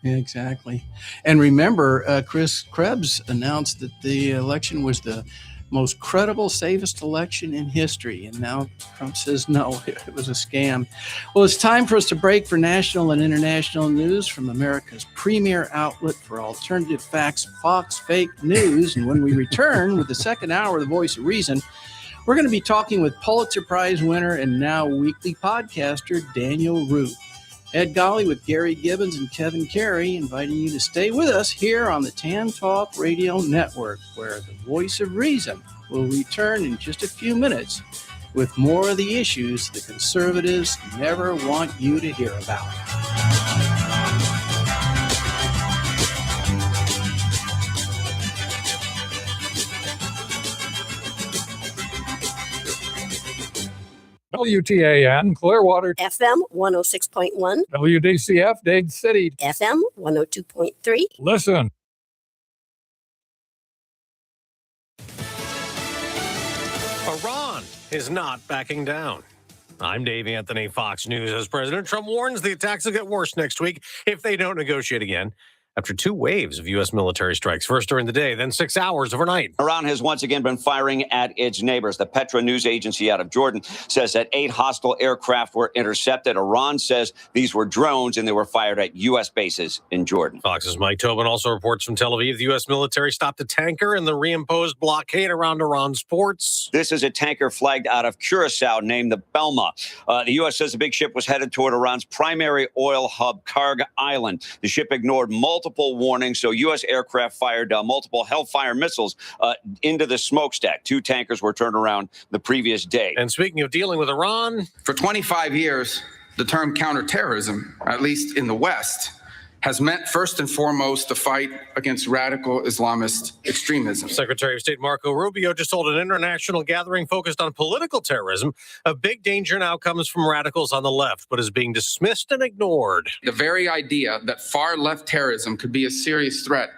Yeah, exactly. And remember, Chris Krebs announced that the election was the most credible, safest election in history. And now Trump says, no, it was a scam. Well, it's time for us to break for national and international news from America's premier outlet for alternative facts, Fox Fake News. And when we return with the second hour of The Voice of Reason, we're going to be talking with Pulitzer Prize winner and now weekly podcaster Daniel Root. Ed Golly with Gary Gibbons and Kevin Carey inviting you to stay with us here on the Tan Talk Radio Network, where the Voice of Reason will return in just a few minutes with more of the issues the conservatives never want you to hear about. WTAN, Clearwater. FM 106.1. WDCF, Dade City. FM 102.3. Listen. Iran is not backing down. I'm Dave Anthony, Fox News. As President Trump warns the attacks will get worse next week if they don't negotiate again. After 2 waves of U.S. military strikes, first during the day, then 6 hours overnight. Iran has once again been firing at its neighbors. The Petra news agency out of Jordan says that 8 hostile aircraft were intercepted. Iran says these were drones and they were fired at U.S. bases in Jordan. Fox's Mike Tobin also reports from Tel Aviv the U.S. military stopped a tanker in the reimposed blockade around Iran's ports. This is a tanker flagged out of Curacao named the Belma. The U.S. says the big ship was headed toward Iran's primary oil hub, Karg Island. The ship ignored multiple warnings, so U.S. aircraft fired multiple Hellfire missiles into the smokestack. 2 tankers were turned around the previous day. And speaking of dealing with Iran, for 25 years, the term counterterrorism, at least in the West, has meant first and foremost the fight against radical Islamist extremism. Secretary of State Marco Rubio just told an international gathering focused on political terrorism. A big danger now comes from radicals on the left, but is being dismissed and ignored. The very idea that far-left terrorism could be a serious threat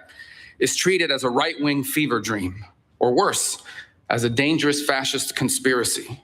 is treated as a right-wing fever dream, or worse, as a dangerous fascist conspiracy.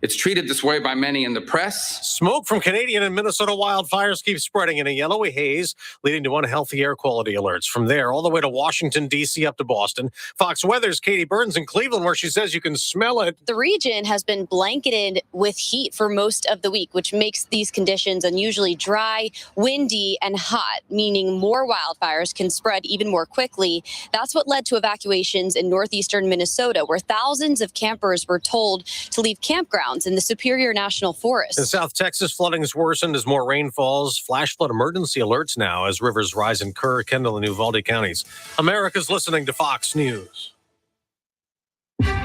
It's treated this way by many in the press. Smoke from Canadian and Minnesota wildfires keeps spreading in a yellowy haze, leading to unhealthy air quality alerts. From there, all the way to Washington, D.C., up to Boston. Fox Weather's Katie Burns in Cleveland, where she says you can smell it. The region has been blanketed with heat for most of the week, which makes these conditions unusually dry, windy, and hot, meaning more wildfires can spread even more quickly. That's what led to evacuations in northeastern Minnesota, where thousands of campers were told to leave campgrounds in the Superior National Forest. In South Texas, flooding has worsened as more rain falls. Flash flood emergency alerts now as rivers rise in Kerr, Kendall, and Uvalde counties. America's listening to Fox News.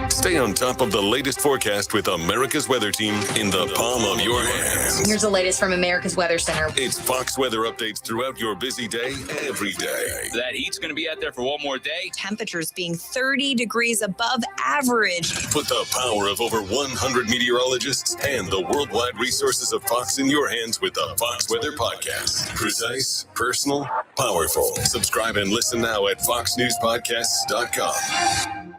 Stay on top of the latest forecast with America's Weather Team in the palm of your hands. Here's the latest from America's Weather Center. It's Fox weather updates throughout your busy day, every day. That heat's going to be out there for one more day. Temperatures being 30 degrees above average. Put the power of over 100 meteorologists and the worldwide resources of Fox in your hands with the Fox Weather Podcast. Precise, personal, powerful. Subscribe and listen now at foxnewspodcasts.com.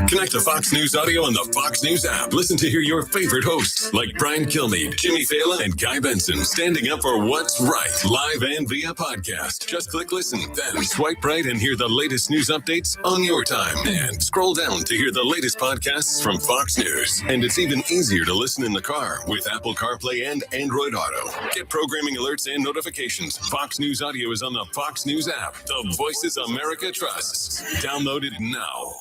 Connect to Fox News Audio on the Fox News app. Listen to hear your favorite hosts like Brian Kilmeade, Jimmy Fallon, and Guy Benson standing up for what's right, live and via podcast. Just click listen, then swipe right and hear the latest news updates on your time. And scroll down to hear the latest podcasts from Fox News. And it's even easier to listen in the car with Apple CarPlay and Android Auto. Get programming alerts and notifications. Fox News Audio is on the Fox News app. The voices America trusts. Download it now.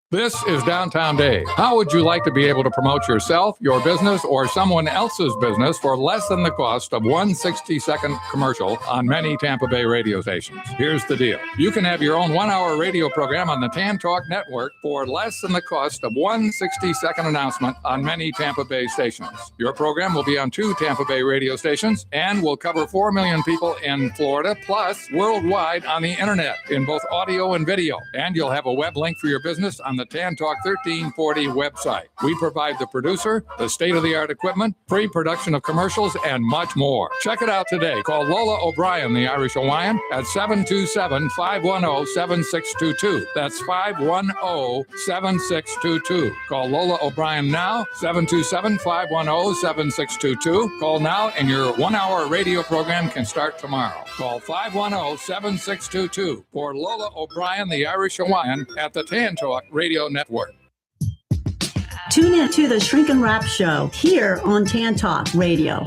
This is Downtown Dave. How would you like to be able to promote yourself, your business, or someone else's business for less than the cost of one 60-second commercial on many Tampa Bay radio stations? Here's the deal. You can have your own 1-hour radio program on the Tan Talk Network for less than the cost of one 60-second announcement on many Tampa Bay stations. Your program will be on 2 Tampa Bay radio stations and will cover 4 million people in Florida, plus worldwide on the internet in both audio and video. And you'll have a web link for your business on the Tan Talk 1340 website. We provide the producer, the state-of-the-art equipment, pre-production of commercials, and much more. Check it out today. Call Lola O'Brien, the Irish Hawaiian, at 727-510-7622. That's 510-7622. Call Lola O'Brien now, 727-510-7622. Call now and your 1-hour radio program can start tomorrow. Call 510-7622 for Lola O'Brien, the Irish Hawaiian, at the Tan Talk Radio Network. Tune in to the Shrink and Wrap Show here on Tan Talk Radio.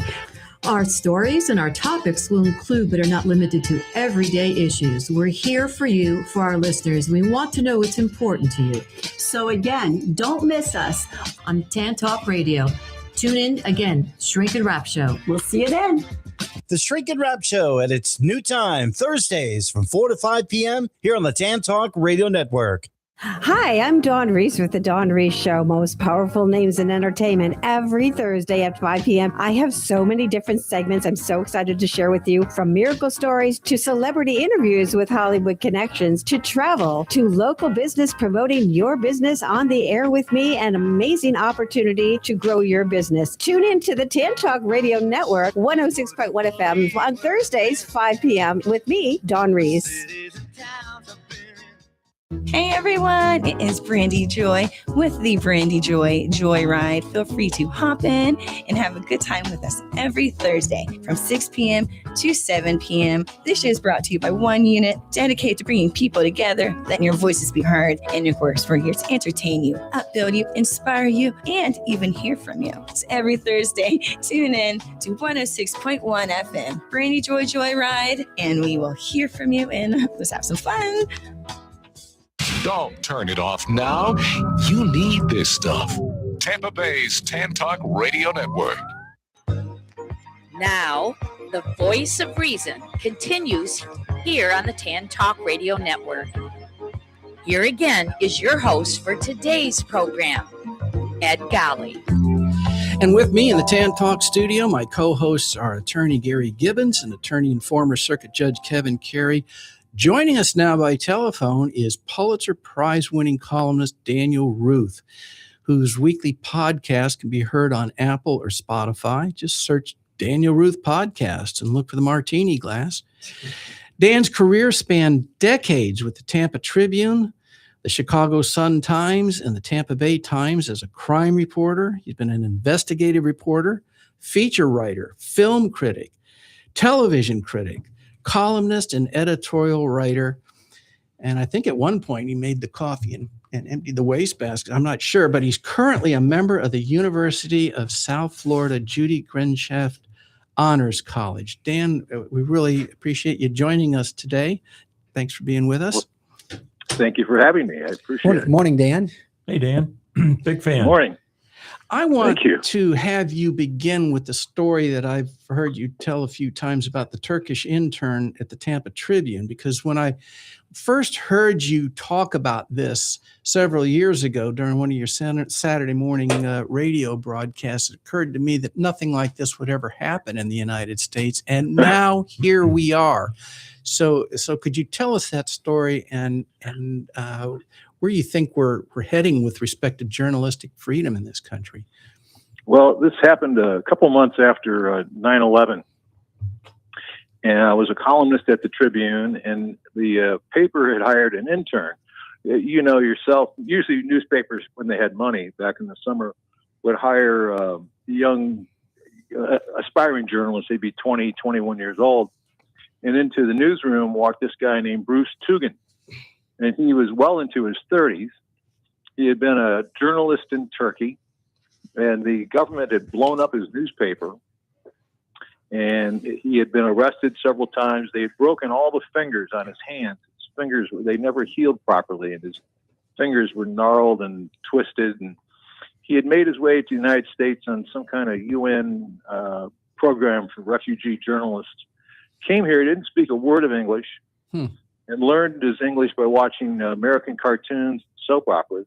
Our stories and our topics will include, but are not limited to, everyday issues. We're here for you, for our listeners. We want to know what's important to you. So again, don't miss us on Tan Talk Radio. Tune in again, Shrink and Wrap Show. We'll see you then. The Shrink and Wrap Show at its new time, Thursdays from 4 to 5 p.m. here on the Tan Talk Radio Network. Hi, I'm Dawn Reese with The Dawn Reese Show, most powerful names in entertainment, every Thursday at 5 p.m. I have so many different segments I'm so excited to share with you, from miracle stories to celebrity interviews with Hollywood connections to travel to local business, promoting your business on the air with me, an amazing opportunity to grow your business. Tune in to the Tan Talk Radio Network, 106.1 FM on Thursdays, 5 p.m. with me, Dawn Reese. Hey everyone, it is Brandy Joy with the Brandy Joy Joyride. Feel free to hop in and have a good time with us every Thursday from 6 p.m. to 7 p.m. This show is brought to you by One Unit, dedicated to bringing people together, letting your voices be heard, and of course we're here to entertain you, upbuild you, inspire you, and even hear from you. It's every Thursday. Tune in to 106.1 FM, Brandy Joy Joyride, and we will hear from you and let's have some fun. Don't turn it off now. You need this stuff. Tampa Bay's Tan Talk Radio Network. Now, the voice of reason continues here on the Tan Talk Radio Network. Here again is your host for today's program, Ed Golly. And with me in the Tan Talk studio, my co-hosts are attorney Gary Gibbons and attorney and former Circuit Judge Kevin Carey. Joining us now by telephone is Pulitzer Prize-winning columnist Daniel Ruth, whose weekly podcast can be heard on Apple or Spotify. Just search Daniel Ruth Podcast and look for the martini glass. Dan's career spanned decades with the Tampa Tribune, the Chicago Sun-Times, and the Tampa Bay Times as a crime reporter. He's been an investigative reporter, feature writer, film critic, television critic, columnist and editorial writer. And I think at one point he made the coffee and emptied the wastebasket. I'm not sure, but he's currently a member of the University of South Florida Judy Grenshaft Honors College. Dan, we really appreciate you joining us today. Thanks for being with us. Thank you for having me. I appreciate it. Morning, Dan. Hey, Dan. Big fan. Morning. I want to have you begin with the story that I've heard you tell a few times about the Turkish intern at the Tampa Tribune, because when I first heard you talk about this several years ago during one of your Saturday morning radio broadcasts, it occurred to me that nothing like this would ever happen in the United States. And now here we are. So could you tell us that story and where you think we're heading with respect to journalistic freedom in this country? Well, this happened a couple months after 9/11. And I was a columnist at the Tribune, and the paper had hired an intern. You know yourself, usually newspapers, when they had money back in the summer, would hire young aspiring journalists. They'd be 20, 21 years old. And into the newsroom walked this guy named Bruce Tugan. And he was well into his 30s. He had been a journalist in Turkey, and the government had blown up his newspaper. And he had been arrested several times. They had broken all the fingers on his hands. His fingers, they never healed properly, and his fingers were gnarled and twisted. And he had made his way to the United States on some kind of UN program for refugee journalists. Came here, didn't speak a word of English. And learned his English by watching American cartoons, soap operas.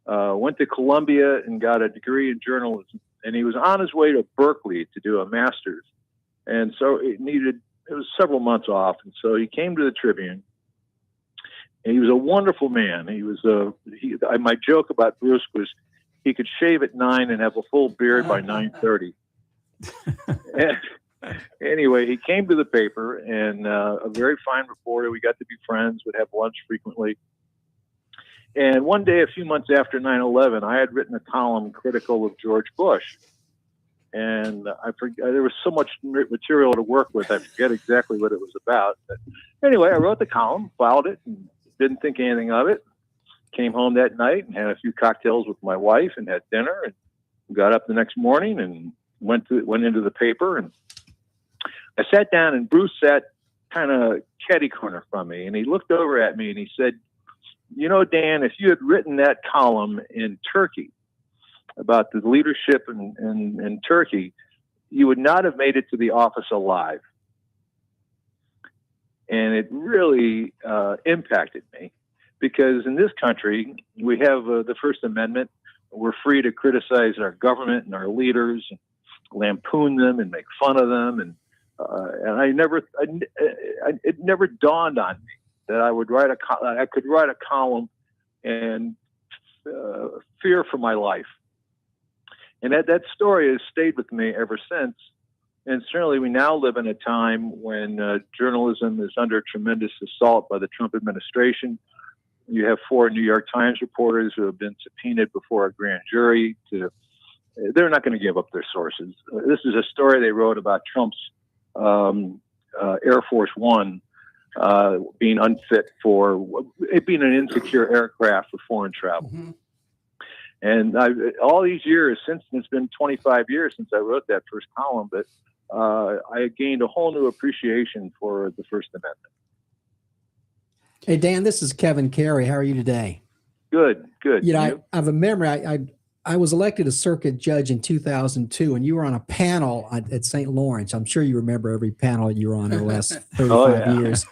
Went to Columbia and got a degree in journalism. And he was on his way to Berkeley to do a master's. And so it was several months off. And so he came to the Tribune. And he was a wonderful man. He was my joke about Bruce was he could shave at 9 and have a full beard by 9:30. Anyway, he came to the paper, and a very fine reporter. We got to be friends, would have lunch frequently. And one day, a few months after 9/11, I had written a column critical of George Bush. And I forget, there was so much material to work with, I forget exactly what it was about. But anyway, I wrote the column, filed it, and didn't think anything of it. Came home that night and had a few cocktails with my wife and had dinner, and got up the next morning and went into the paper. And I sat down, and Bruce sat kind of catty corner from me, and he looked over at me and he said, "You know, Dan, if you had written that column in Turkey about the leadership in Turkey, you would not have made it to the office alive." And it really impacted me, because in this country, we have the First Amendment. We're free to criticize our government and our leaders, and lampoon them and make fun of them. And it never dawned on me that I could write a column and fear for my life. And that story has stayed with me ever since. And certainly we now live in a time when journalism is under tremendous assault by the Trump administration. You have 4 New York Times reporters who have been subpoenaed before a grand jury. They're not going to give up their sources. This is a story they wrote about Trump's Air Force One being unfit for it being an insecure aircraft for foreign travel. Mm-hmm. And all these years since, it's been 25 years since I wrote that first column, but I gained a whole new appreciation for the First Amendment. Hey, Dan, this is Kevin Carey. How are you today? Good. You know, I have a memory. I was elected a circuit judge in 2002, and you were on a panel at St. Lawrence. I'm sure you remember every panel you were on over the last 35 years.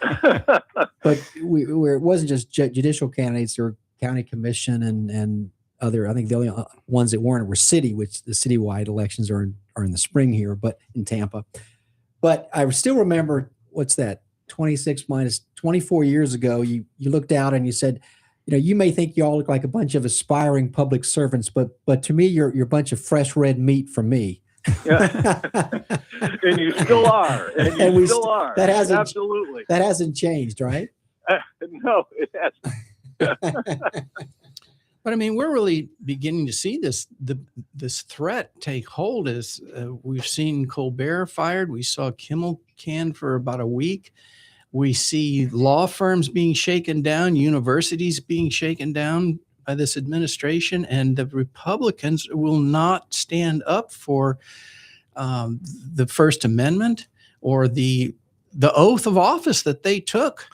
But it wasn't just judicial candidates. There were county commission and other. I think the only ones that weren't were city, which the citywide elections are in the spring here, but in Tampa. But I still remember, what's that? 26 minus 24 years ago, you looked out and you said, you know, you may think you all look like a bunch of aspiring public servants, but to me, you're a bunch of fresh red meat from me. Yeah. And you still are. And you still are. That hasn't, absolutely. That hasn't changed, right? No, it hasn't. But I mean, we're really beginning to see this threat take hold. As we've seen Colbert fired, we saw Kimmel canned for about a week. We see law firms being shaken down, universities being shaken down by this administration, and the Republicans will not stand up for the First Amendment or the oath of office that they took.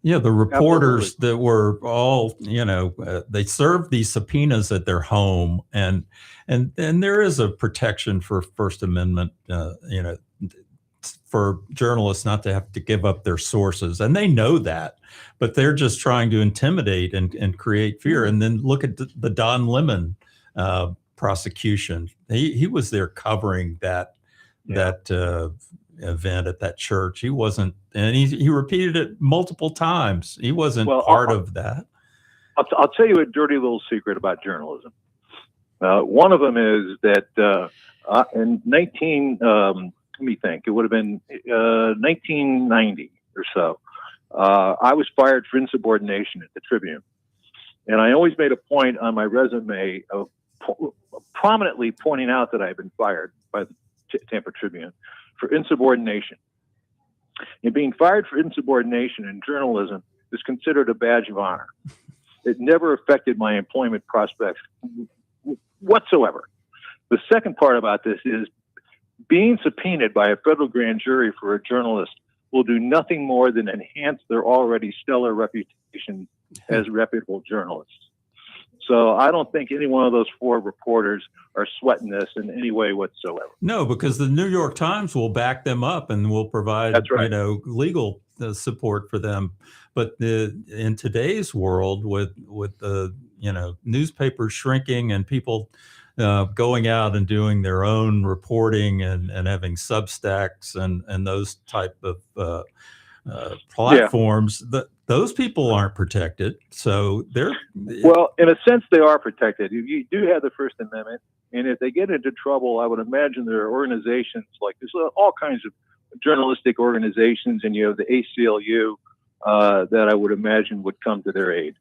Yeah, the reporters that were all, they served these subpoenas at their home, and there is a protection for First Amendment, for journalists not to have to give up their sources, and they know that, but they're just trying to intimidate and create fear. And then look at the Don Lemon prosecution. He was there covering that event at that church. He wasn't, and he repeated it multiple times. He wasn't part of that. I'll tell you a dirty little secret about journalism. One of them is that in let me think, it would have been 1990 or so. I was fired for insubordination at the Tribune. And I always made a point on my resume of prominently pointing out that I had been fired by the Tampa Tribune for insubordination. And being fired for insubordination in journalism is considered a badge of honor. It never affected my employment prospects whatsoever. The second part about this is being subpoenaed by a federal grand jury for a journalist will do nothing more than enhance their already stellar reputation as reputable journalists. So I don't think any one of those 4 reporters are sweating this in any way whatsoever. No, because the New York Times will back them up and will provide, legal support for them. But in today's world, with the newspapers shrinking and people going out and doing their own reporting and having Substacks and those type of platforms, those people aren't protected. So well, in a sense, they are protected. You do have the First Amendment, and if they get into trouble, I would imagine there are organizations like there's all kinds of journalistic organizations, and you have the ACLU that I would imagine would come to their aid.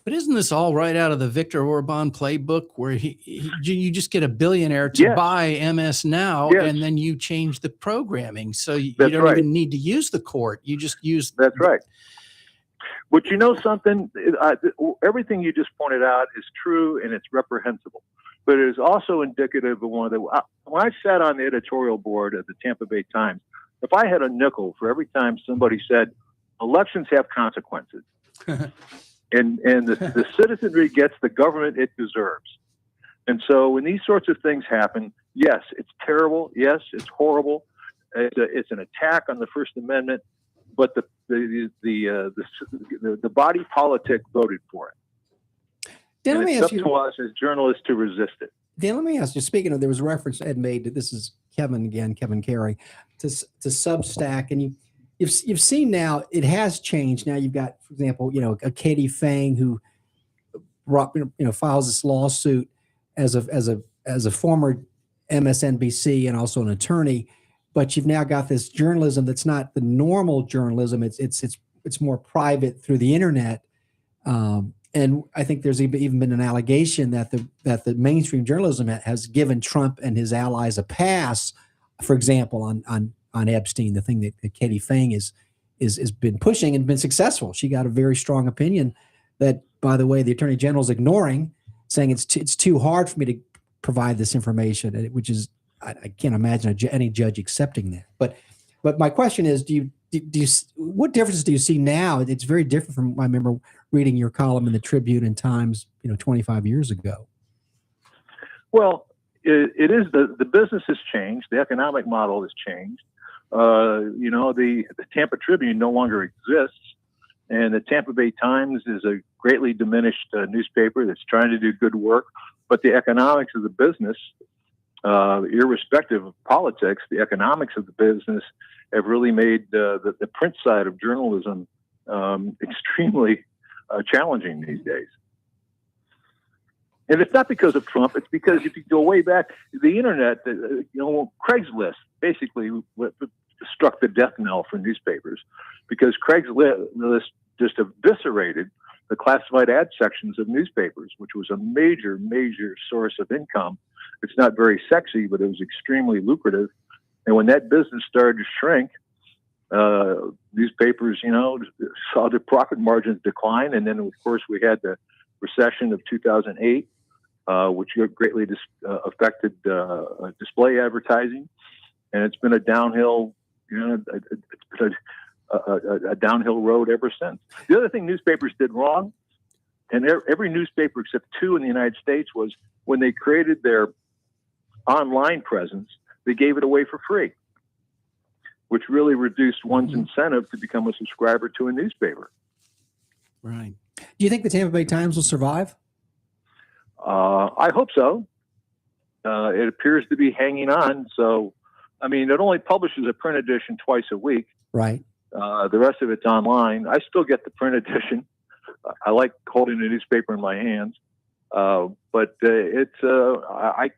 But isn't this all right out of the Viktor Orban playbook, where you just get a billionaire to buy MS Now, and then you change the programming, so you don't even need to use the court. You just use. That's right. But you know something? Everything you just pointed out is true, and it's reprehensible. But it is also indicative of one of the. When I sat on the editorial board of the Tampa Bay Times, if I had a nickel for every time somebody said elections have consequences. And the citizenry gets the government it deserves. And so when these sorts of things happen, yes, it's terrible. Yes, it's horrible. It's an attack on the First Amendment. but the body politic voted for it. Dan, And let me it's ask up you. to us as journalists to resist it. Dan, let me ask you. Speaking of, there was a reference Ed made. This is Kevin again, Kevin Carey, to Substack, and you've seen now it has changed. Now you've got, for example, a Katie Fang who files this lawsuit as a former MSNBC and also an attorney, but you've now got this journalism that's not the normal journalism. It's more private through the internet. And I think there's even been an allegation that the mainstream journalism has given Trump and his allies a pass, for example, on Epstein, the thing that Katie Fang has been pushing and been successful. She got a very strong opinion that, by the way, the Attorney General is ignoring, saying it's too hard for me to provide this information, which is I can't imagine any judge accepting that. But my question is, what differences do you see now? It's very different from, I remember reading your column in the Tribune and Times, 25 years ago. Well, it is the business has changed. The economic model has changed. The Tampa Tribune no longer exists, and the Tampa Bay Times is a greatly diminished newspaper that's trying to do good work. But the economics of the business, irrespective of politics, the economics of the business have really made the print side of journalism extremely challenging these days. And it's not because of Trump. It's because if you go way back, the internet, Craigslist basically struck the death knell for newspapers, because Craigslist just eviscerated the classified ad sections of newspapers, which was a major, major source of income. It's not very sexy, but it was extremely lucrative. And when that business started to shrink, newspapers, saw their profit margins decline. And then, of course, we had the recession of 2008, which greatly affected display advertising. And it's been a downhill, a downhill road ever since. The other thing newspapers did wrong, and every newspaper except two in the United States, was when they created their online presence, they gave it away for free, which really reduced one's incentive to become a subscriber to a newspaper. Right. Do you think the Tampa Bay Times will survive? I hope so. It appears to be hanging on. So, it only publishes a print edition twice a week. Right. The rest of it's online. I still get the print edition. I like holding a newspaper in my hands. But I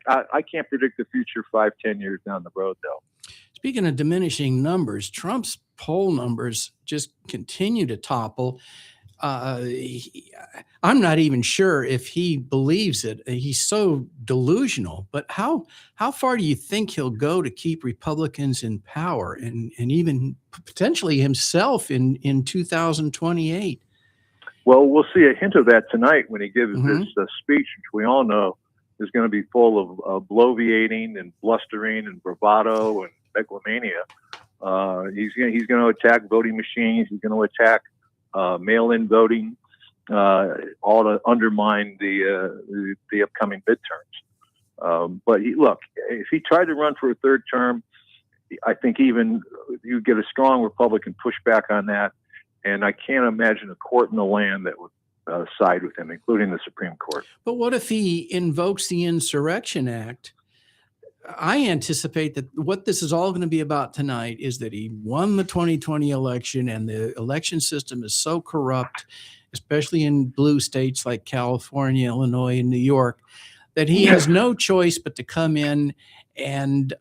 can't predict the future 5-10 years down the road, though. Speaking of diminishing numbers, Trump's poll numbers just continue to topple. I'm not even sure if he believes it. He's so delusional. But how far do you think he'll go to keep Republicans in power and even potentially himself in 2028? Well, we'll see a hint of that tonight when he gives his speech, which we all know is going to be full of bloviating and blustering and bravado and megalomania. He's going to attack voting machines. He's going to attack mail-in voting, all to undermine the upcoming midterms. But if he tried to run for a third term, I think even you get a strong Republican pushback on that. And I can't imagine a court in the land that would side with him, including the Supreme Court. But what if he invokes the Insurrection Act? I anticipate that what this is all going to be about tonight is that he won the 2020 election, and the election system is so corrupt, especially in blue states like California, Illinois, and New York, that he has no choice but to come in and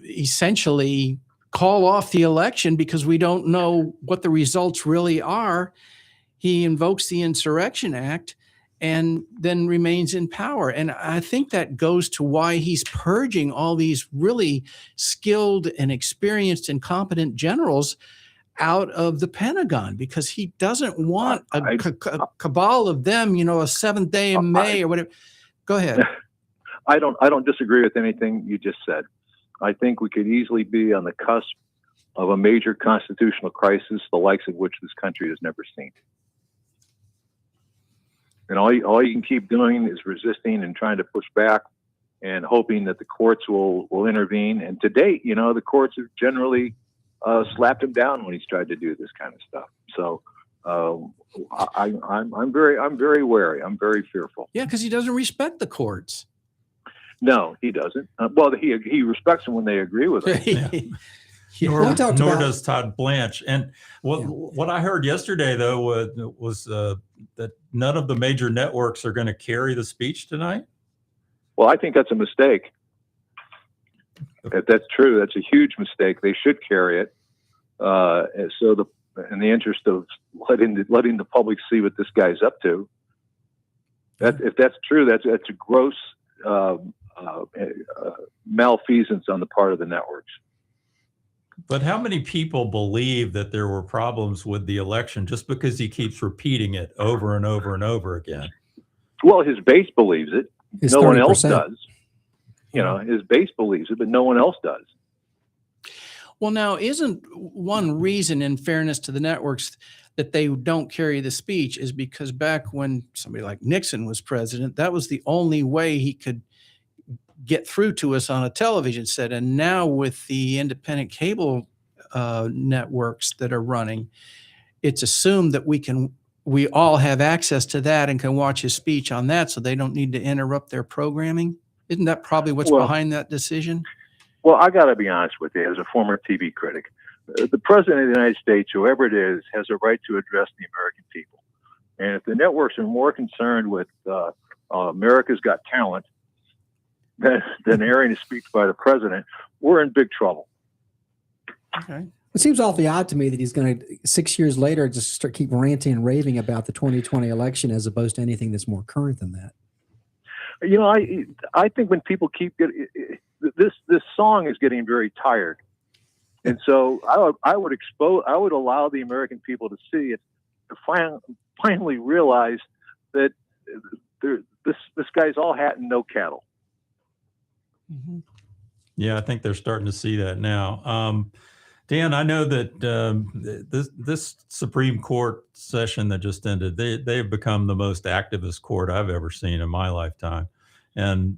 essentially call off the election because we don't know what the results really are. He invokes the Insurrection Act and then remains in power. And I think that goes to why he's purging all these really skilled and experienced and competent generals out of the Pentagon, because he doesn't want a cabal of them, a seventh day in May or whatever. Go ahead. I don't disagree with anything you just said. I think we could easily be on the cusp of a major constitutional crisis, the likes of which this country has never seen. And all you can keep doing is resisting and trying to push back and hoping that the courts will intervene. And to date, the courts have generally slapped him down when he's tried to do this kind of stuff. So I'm very wary. I'm very fearful. Yeah, because he doesn't respect the courts. No, he doesn't. Well, he respects them when they agree with him. Nor does Todd Blanche. And what I heard yesterday, though, was that none of the major networks are going to carry the speech tonight. Well, I think that's a mistake. If that's true, that's a huge mistake. They should carry it. In the interest of letting the public see what this guy's up to. If that's true, that's a gross malfeasance on the part of the networks. But how many people believe that there were problems with the election just because he keeps repeating it over and over and over again? Well, his base believes it. It's no one 30%. else does. His base believes it, but no one else does. Well, now, isn't one reason, in fairness to the networks, that they don't carry the speech is because back when somebody like Nixon was president, that was the only way he could get through to us on a television set. And now with the independent cable networks that are running, it's assumed that we all have access to that and can watch his speech on that, so they don't need to interrupt their programming. Isn't that probably what's behind that decision? Well, I got to be honest with you, as a former TV critic, the president of the United States, whoever it is, has a right to address the American people. And if the networks are more concerned with America's Got Talent than airing a speech by the president, we're in big trouble. Okay. It seems awfully odd to me that he's going to 6 years later just keep ranting and raving about the 2020 election as opposed to anything that's more current than that. I think when people keep getting this song is getting very tired, and so I would allow the American people to see it, to finally realize that this guy's all hat and no cattle. Mm-hmm. Yeah, I think they're starting to see that now. Dan, I know that this Supreme Court session that just ended, they have become the most activist court I've ever seen in my lifetime. And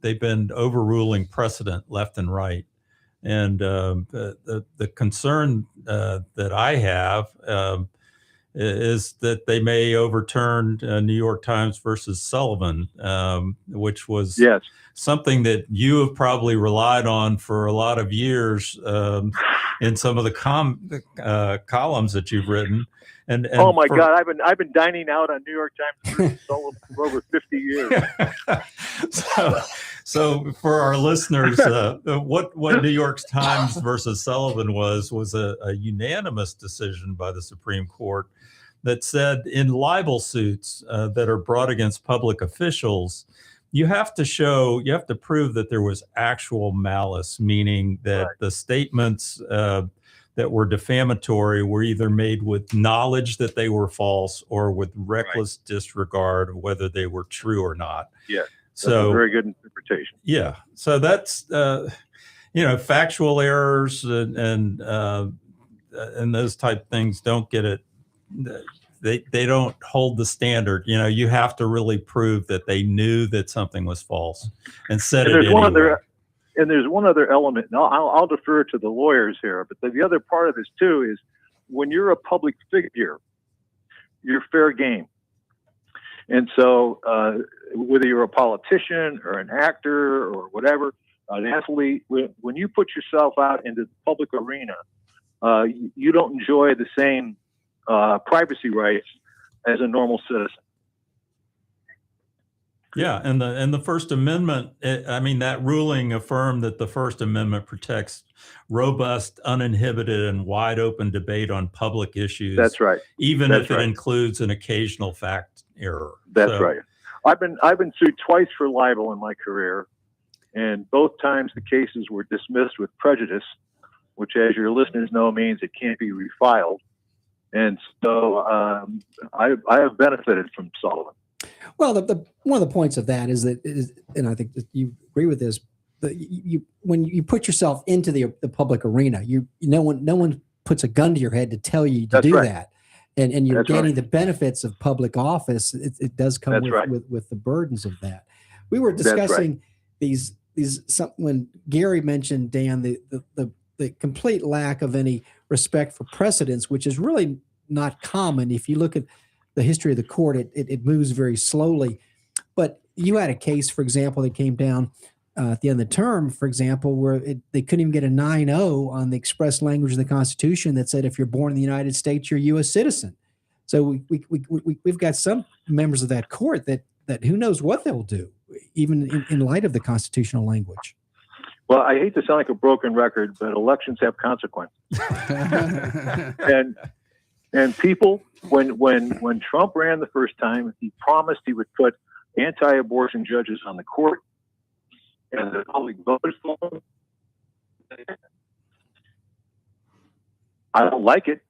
they've been overruling precedent left and right. And the concern that I have is that they may overturn New York Times versus Sullivan, which was something that you have probably relied on for a lot of years in some of the columns that you've written. And oh my God, I've been dining out on New York Times versus Sullivan for over 50 years. So for our listeners, what New York Times versus Sullivan was a unanimous decision by the Supreme Court that said in libel suits that are brought against public officials, you have to prove that there was actual malice, meaning that the statements that were defamatory were either made with knowledge that they were false or with reckless disregard of whether they were true or not. Yeah, that's a very good interpretation. Yeah, so that's factual errors and those type things don't get it. They don't hold the standard. You have to really prove that they knew that something was false and said it anyway. And there's one other element. Now, I'll defer to the lawyers here, but the other part of this too is when you're a public figure, you're fair game. And so whether you're a politician or an actor or whatever, an athlete, when you put yourself out into the public arena, you don't enjoy the same privacy rights as a normal citizen. Yeah, and the First Amendment, that ruling affirmed that the First Amendment protects robust, uninhibited, and wide open debate on public issues. That's right. Even if it includes an occasional fact error. That's right. I've been sued twice for libel in my career, and both times the cases were dismissed with prejudice, which, as your listeners know, means it can't be refiled. And so I have benefited from Sullivan. Well, one of the points of that is that, and I think that you agree with this, that when you put yourself into the public arena, no one puts a gun to your head to tell you to do that, and you're getting the benefits of public office. It does come with the burdens of that. We were discussing these when Gary mentioned, Dan, the the complete lack of any respect for precedents, which is really not common. If you look at the history of the court, it moves very slowly. But you had a case, for example, that came down at the end of the term, for example, where they couldn't even get a 9-0 on the express language of the Constitution that said if you're born in the United States, you're a U.S. citizen. So we've got some members of that court that who knows what they'll do, even in light of the constitutional language. Well, I hate to sound like a broken record, but elections have consequences. and people, when Trump ran the first time, he promised he would put anti-abortion judges on the court, and the public voted for him. I don't like it,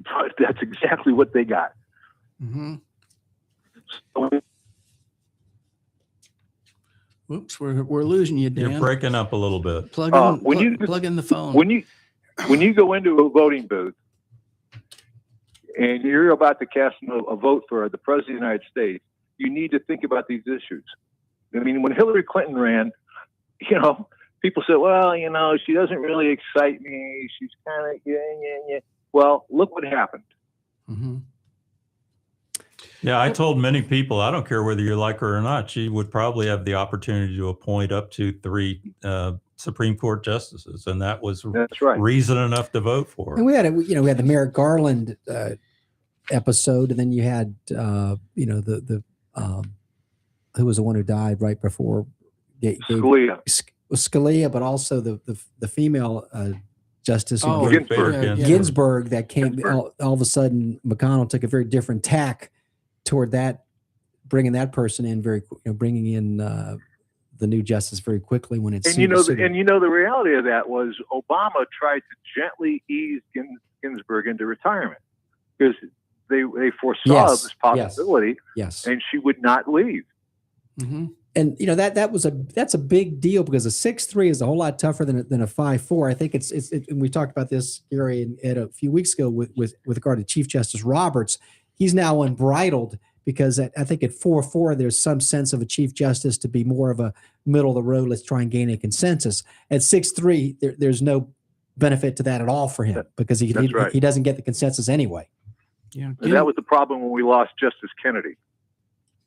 but that's exactly what they got. Mm-hmm. So, Oops, we're losing you, Dan. You're breaking up a little bit. Plug in the phone. When you go into a voting booth and you're about to cast a vote for the president of the United States, you need to think about these issues. I mean, when Hillary Clinton ran, people said, well, she doesn't really excite me. She's kind of, yeah. Well, look what happened. Mm-hmm. Yeah, I told many people, I don't care whether you like her or not, she would probably have the opportunity to appoint up to 3 Supreme Court justices, and that was reason enough to vote for her. And we had the Merrick Garland episode, and then you had who was the one who died right before Scalia, but also the female justice Ginsburg that came all of a sudden. McConnell took a very different tack toward that, bringing that person in bringing in the new justice very quickly when it's the reality of that was Obama tried to gently ease Ginsburg into retirement because they foresaw this possibility, and she would not leave. Mm-hmm. And that's a big deal because a 6'3" is a whole lot tougher than a 5'4". I think it's and we talked about this, Gary, a few weeks ago with regard to Chief Justice Roberts. He's now unbridled because I think at 4'4", there's some sense of a Chief Justice to be more of a middle of the road. Let's try and gain a consensus. At 6'3", there's no benefit to that at all for him because he doesn't get the consensus anyway. Yeah, and that was the problem when we lost Justice Kennedy.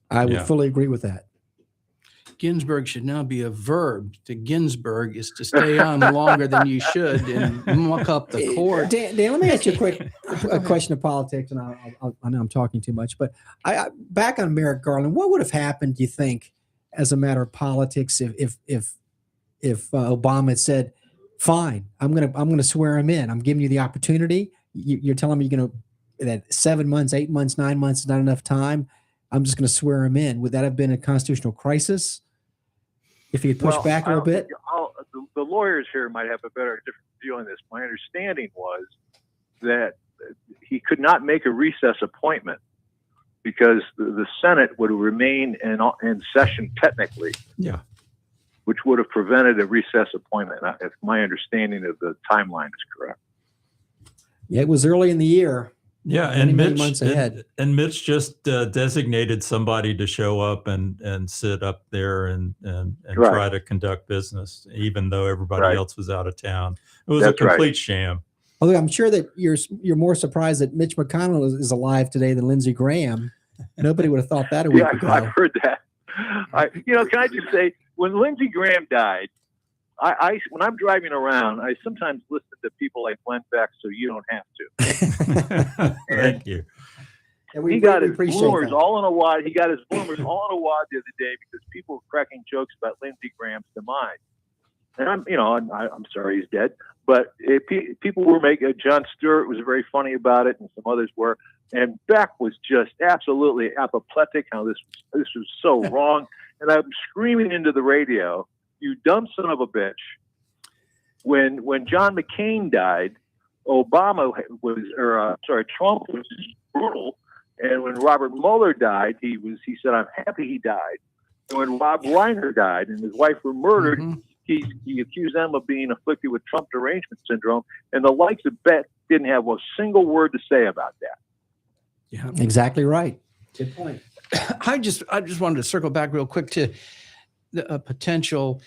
I would fully agree with that. Ginsburg should now be a verb. To Ginsburg is to stay on longer than you should and muck up the court. Dan, let me ask you a question of politics, and I know I'm talking too much, but back on Merrick Garland, what would have happened, do you think, as a matter of politics, if Obama had said, "Fine, I'm gonna swear him in. I'm giving you the opportunity. You're telling me that 7 months, 8 months, 9 months is not enough time. I'm just going to swear him in." Would that have been a constitutional crisis if he had pushed back a little bit? The lawyers here might have a different view on this. My understanding was that he could not make a recess appointment because the Senate would remain in session technically. Yeah. Which would have prevented a recess appointment, if my understanding of the timeline is correct. Yeah, it was early in the year. Yeah, and Mitch just designated somebody to show up and sit up there and try to conduct business, even though everybody else was out of town. It was a complete sham. Although I'm sure that you're more surprised that Mitch McConnell is alive today than Lindsey Graham. Nobody would have thought that a week ago. I've heard that. Can I just say, when Lindsey Graham died, when I'm driving around, I sometimes listen to people like Glenn Beck, so you don't have to. Thank you. He got his bloomers all in a wad. He got his bloomers all in a wad the other day because people were cracking jokes about Lindsey Graham's demise. And I'm sorry he's dead, but people were making. Jon Stewart was very funny about it, and some others were. And Beck was just absolutely apoplectic. How this was so wrong. And I'm screaming into the radio, "You dumb son of a bitch." When John McCain died, Trump was brutal. And when Robert Mueller died, he said, "I'm happy he died." And when Rob Reiner died and his wife were murdered, he accused them of being afflicted with Trump derangement syndrome. And the likes of Beck didn't have a single word to say about that. Yeah, exactly right. Good point. I just wanted to circle back real quick to a potential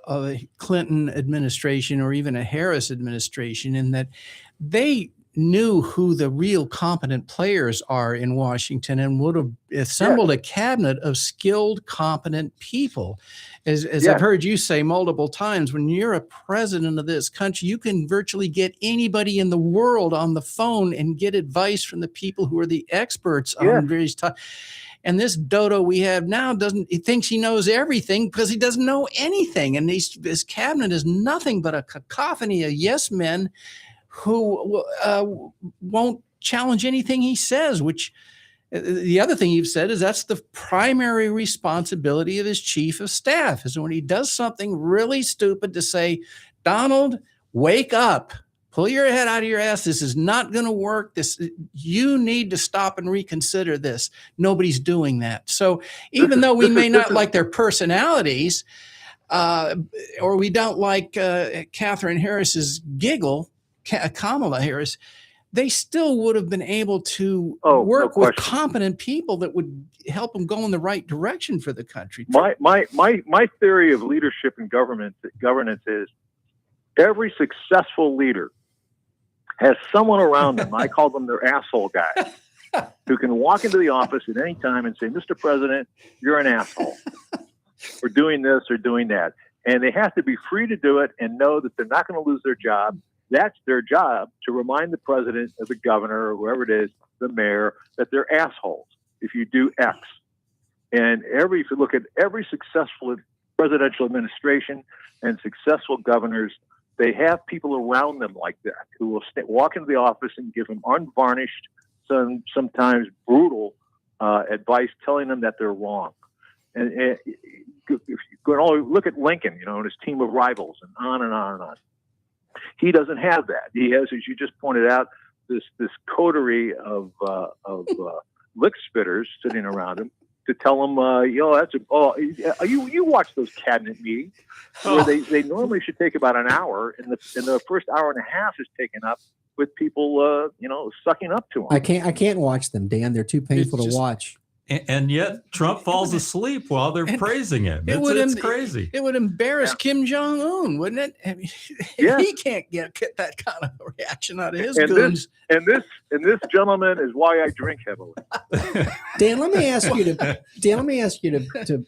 a Clinton administration or even a Harris administration, in that they knew who the real competent players are in Washington and would have assembled a cabinet of skilled, competent people. As I've heard you say multiple times, when you're a president of this country, you can virtually get anybody in the world on the phone and get advice from the people who are the experts on various topics. And this dodo we have now he thinks he knows everything because he doesn't know anything. And his cabinet is nothing but a cacophony of yes men who won't challenge anything he says, which the other thing you've said is that's the primary responsibility of his chief of staff, is when he does something really stupid to say, Donald, wake up, pull your head out of your ass. This is not going to work. You need to stop and reconsider this. Nobody's doing that. So even though we may not like their personalities, or we don't like Catherine Harris's giggle, Kamala Harris, they still would have been able to work with competent people that would help them go in the right direction for the country. My theory of leadership and governance is every successful leader has someone around them. I call them their asshole guy, who can walk into the office at any time and say, Mr. President, you're an asshole. We're doing this or doing that. And they have to be free to do it and know that they're not going to lose their job. That's their job, to remind the president or the governor or whoever it is, the mayor, that they're assholes if you do X. And if you look at every successful presidential administration and successful governors, they have people around them like that who will walk into the office and give them unvarnished, sometimes brutal advice, telling them that they're wrong. And if you look at Lincoln, and his team of rivals, and on and on and on. He doesn't have that. He has, as you just pointed out, this coterie of lick spitters sitting around him to tell him, you watch those cabinet meetings where they normally should take about an hour, and the first hour and a half is taken up with people, sucking up to him. I can't watch them, Dan. They're too painful to watch. And yet Trump falls asleep while they're praising him. It's crazy. It would embarrass Kim Jong-un, wouldn't it? I mean, he can't get that kind of reaction out of his goons. This gentleman is why I drink heavily. Dan, let me ask you to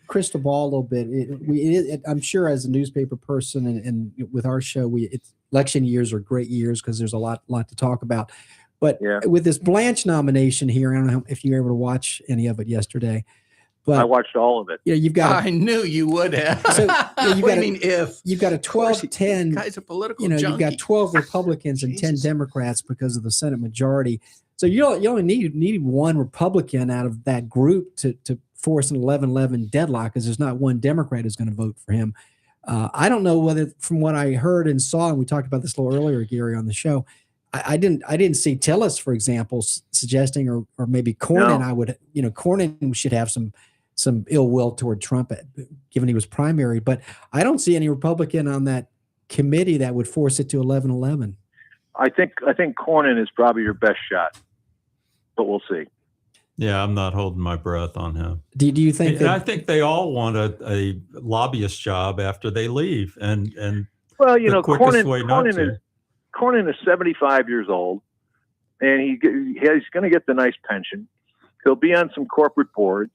crystal ball a little bit. I'm sure as a newspaper person and with our show, election years are great years because there's a lot to talk about. But with this Blanche nomination here, I don't know if you were able to watch any of it yesterday. But I watched all of it. You've got. I knew you would have. So, you've got a 12-10. Guy's a political you've got 12 Republicans and 10 Democrats because of the Senate majority. So you only need one Republican out of that group to force an 11-11 deadlock, because there's not one Democrat who's going to vote for him. I don't know whether, from what I heard and saw, and we talked about this a little earlier, Gary, on the show. I didn't see Tillis, for example, suggesting, or maybe Cornyn. No. Cornyn should have some ill will toward Trump, given he was primary. But I don't see any Republican on that committee that would force it to 11-11. I think Cornyn is probably your best shot, but we'll see. Yeah, I'm not holding my breath on him. Do you think? I think they all want a lobbyist job after they leave, and well, the quickest way not to. Cornyn is 75 years old, and he's going to get the nice pension. He'll be on some corporate boards.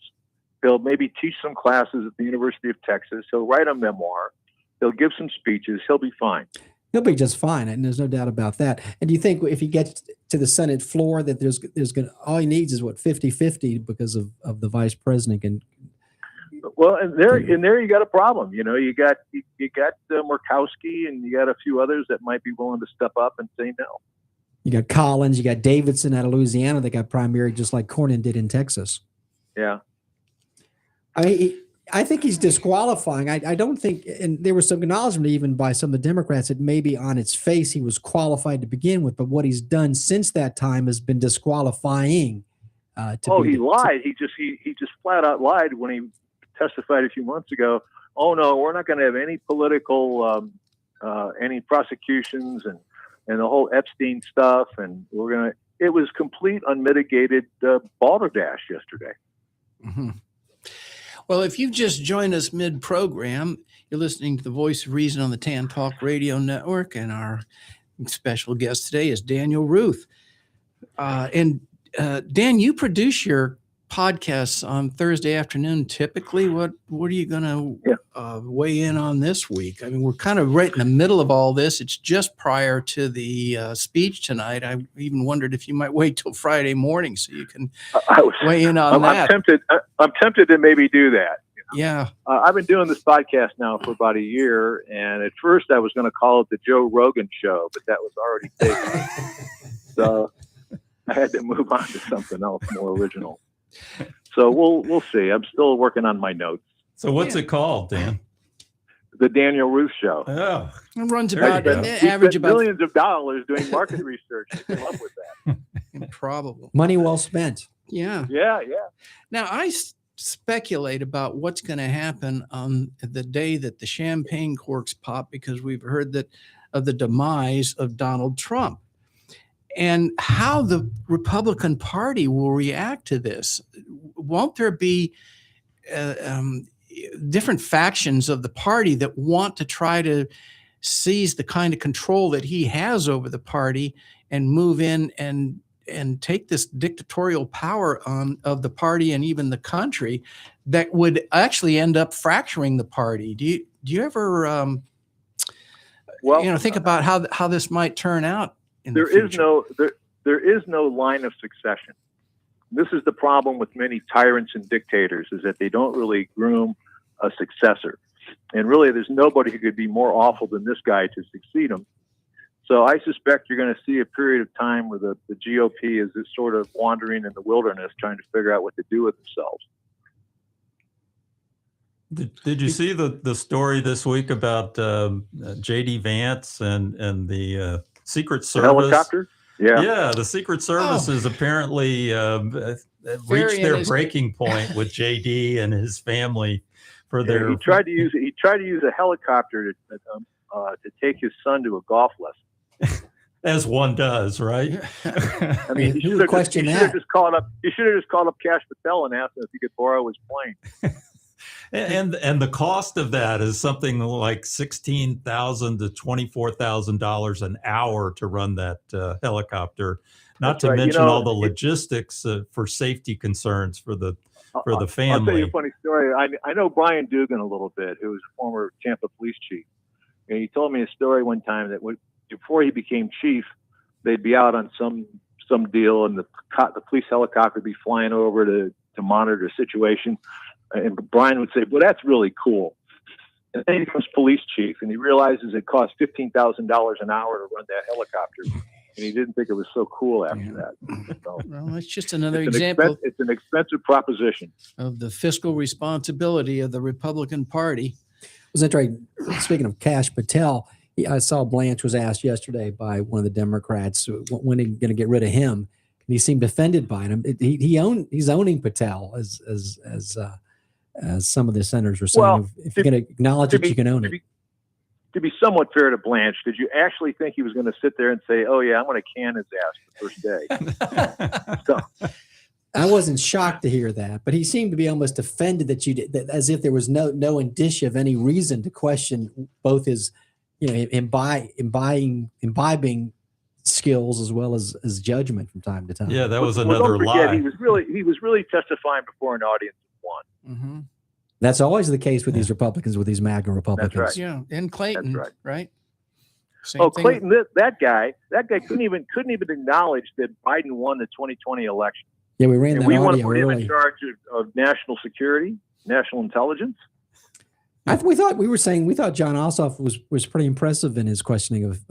He'll maybe teach some classes at the University of Texas. He'll write a memoir. He'll give some speeches. He'll be fine. He'll be just fine, and there's no doubt about that. And do you think if he gets to the Senate floor that there's going to, all he needs is 50-50 because of the vice president? Well, and there you got a problem. You got Murkowski, and you got a few others that might be willing to step up and say no. You got Collins, you got Davidson out of Louisiana that got primary just like Cornyn did in Texas. Yeah. I mean, I think he's disqualifying. I don't think, and there was some acknowledgement even by some of the Democrats that maybe on its face he was qualified to begin with, but what he's done since that time has been disqualifying. He lied. He just flat out lied when he testified a few months ago. Oh no, we're not going to have any political, any prosecutions and the whole Epstein stuff, and it was complete unmitigated balderdash yesterday. Mm-hmm. Well, if you just joined us mid-program, You're listening to the Voice of Reason on the Tan Talk Radio Network, and our special guest today is Daniel Ruth. Dan, you produce your podcasts on Thursday afternoon. Typically, what are you going to weigh in on this week? I mean, we're kind of right in the middle of all this. It's just prior to the speech tonight. I even wondered if you might wait till Friday morning so you can weigh in on that. I'm tempted to maybe do that. Yeah. I've been doing this podcast now for about a year, and at first I was going to call it the Joe Rogan Show, but that was already taken. So I had to move on to something else more original. So we'll see. I'm still working on my notes. So what's it called, Dan? The Daniel Ruth Show. Oh, it runs There about you go. average We spent about millions of dollars doing market research to come up with that. Probably Money well spent. Yeah. Yeah. Now I speculate about what's going to happen on the day that the champagne corks pop, because we've heard that of the demise of Donald Trump, and how the Republican Party will react to this. Won't there be different factions of the party that want to try to seize the kind of control that he has over the party and move in and take this dictatorial power of the party and even the country that would actually end up fracturing the party? Do you ever think about how this might turn out? There is no line of succession. This is the problem with many tyrants and dictators, is that they don't really groom a successor. And really, there's nobody who could be more awful than this guy to succeed him. So I suspect you're going to see a period of time where the GOP is this sort of wandering in the wilderness, trying to figure out what to do with themselves. Did you see the story this week about J.D. Vance and the Secret Service? The helicopter? Yeah, the Secret Service has apparently reached their breaking point with J.D. and his family for their. He tried to use a helicopter to take his son to a golf lesson. As one does, right? I mean, he should have just called up Cash Patel and asked him if he could borrow his plane. And the cost of that is something like $16,000 to $24,000 an hour to run that helicopter. Not to mention all the logistics for safety concerns for the family. I'll tell you a funny story. I know Brian Dugan a little bit, who was a former Tampa police chief, and he told me a story one time that before he became chief, they'd be out on some deal, and the police helicopter would be flying over to monitor the situation. And Brian would say, well, that's really cool. And then he becomes police chief, and he realizes it costs $15,000 an hour to run that helicopter. And he didn't think it was so cool after that. So, well, it's just another example. It's an expensive proposition of the fiscal responsibility of the Republican Party. Was interesting. Speaking of Cash Patel, I saw Blanche was asked yesterday by one of the Democrats when are you going to get rid of him, and he seemed offended by him. He's owning Patel as some of the senators were saying. Well, if you're going to acknowledge it, you can own it. To be somewhat fair to Blanche, did you actually think he was going to sit there and say, "Oh yeah, I'm going to can his ass the first day"? So, I wasn't shocked to hear that, but he seemed to be almost offended that you did, as if there was no indicia of any reason to question both his, imbibing skills as well as judgment from time to time. Yeah, that was another lie. He was really testifying before an audience of one. Mm-hmm. That's always the case with these Republicans, with these MAGA Republicans. That's right. Yeah, and Clayton, That's right? Clayton, that guy couldn't even acknowledge that Biden won the 2020 election. Yeah, we ran and that we audio want to put him early. in charge of national security, national intelligence. We thought John Ossoff was pretty impressive in his questioning of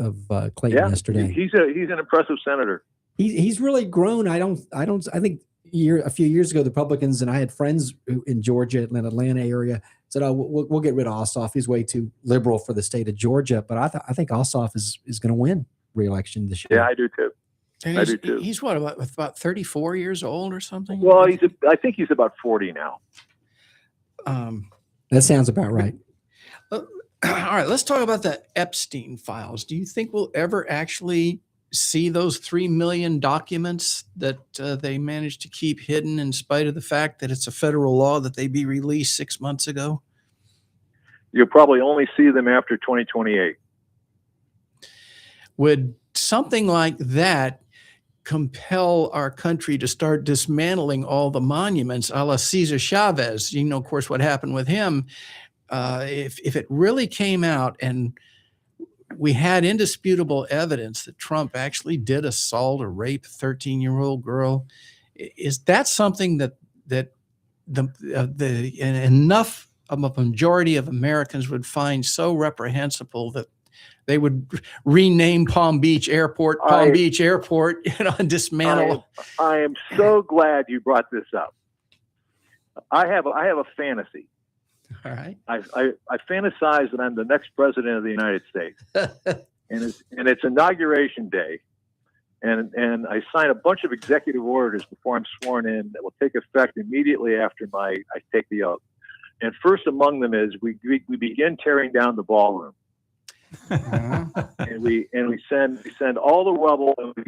Clayton yesterday. He's an impressive senator. He's really grown. I think a few years ago, the Republicans, and I had friends in Georgia, Atlanta area, said, "Oh, we'll get rid of Ossoff. He's way too liberal for the state of Georgia." But I think Ossoff is going to win re-election this year. Yeah, I do too. And he's what, about 34 years old or something? Well, I think he's about 40 now. That sounds about right. All right, let's talk about the Epstein files. Do you think we'll ever actually see those 3 million documents that they managed to keep hidden in spite of the fact that it's a federal law that they be released 6 months ago? You'll probably only see them after 2028. Would something like that compel our country to start dismantling all the monuments a la Cesar Chavez? You know, of course, what happened with him. If it really came out and we had indisputable evidence that Trump actually did assault or rape a 13-year-old girl, is that something that enough of a majority of Americans would find so reprehensible that they would rename Palm Beach Airport, and dismantle? I am so glad you brought this up. I have a fantasy. All right. I fantasize that I'm the next president of the United States, and it's inauguration day, and I sign a bunch of executive orders before I'm sworn in that will take effect immediately after I take the oath. And first among them is we begin tearing down the ballroom, and we send all the rubble and we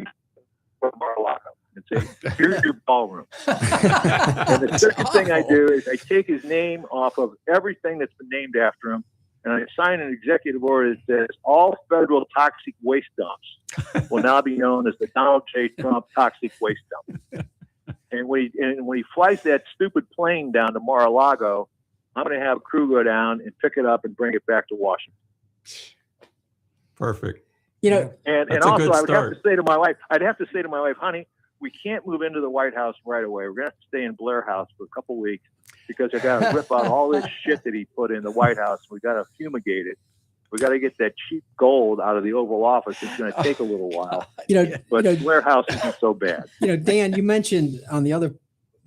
Mar-a-Lago and say, here's your ballroom. And the second thing I do is I take his name off of everything that's been named after him, and I sign an executive order that says all federal toxic waste dumps will now be known as the Donald J. Trump toxic waste dump. And when he flies that stupid plane down to Mar-a-Lago, I'm going to have a crew go down and pick it up and bring it back to Washington. Perfect. You know, and also I would have to say to my wife, honey, we can't move into the White House right away. We're going to have to stay in Blair House for a couple weeks because I got to rip out all this shit that he put in the White House. We got to fumigate it. We got to get that cheap gold out of the Oval Office. It's going to take a little while. But Blair House isn't so bad. Dan, you mentioned on the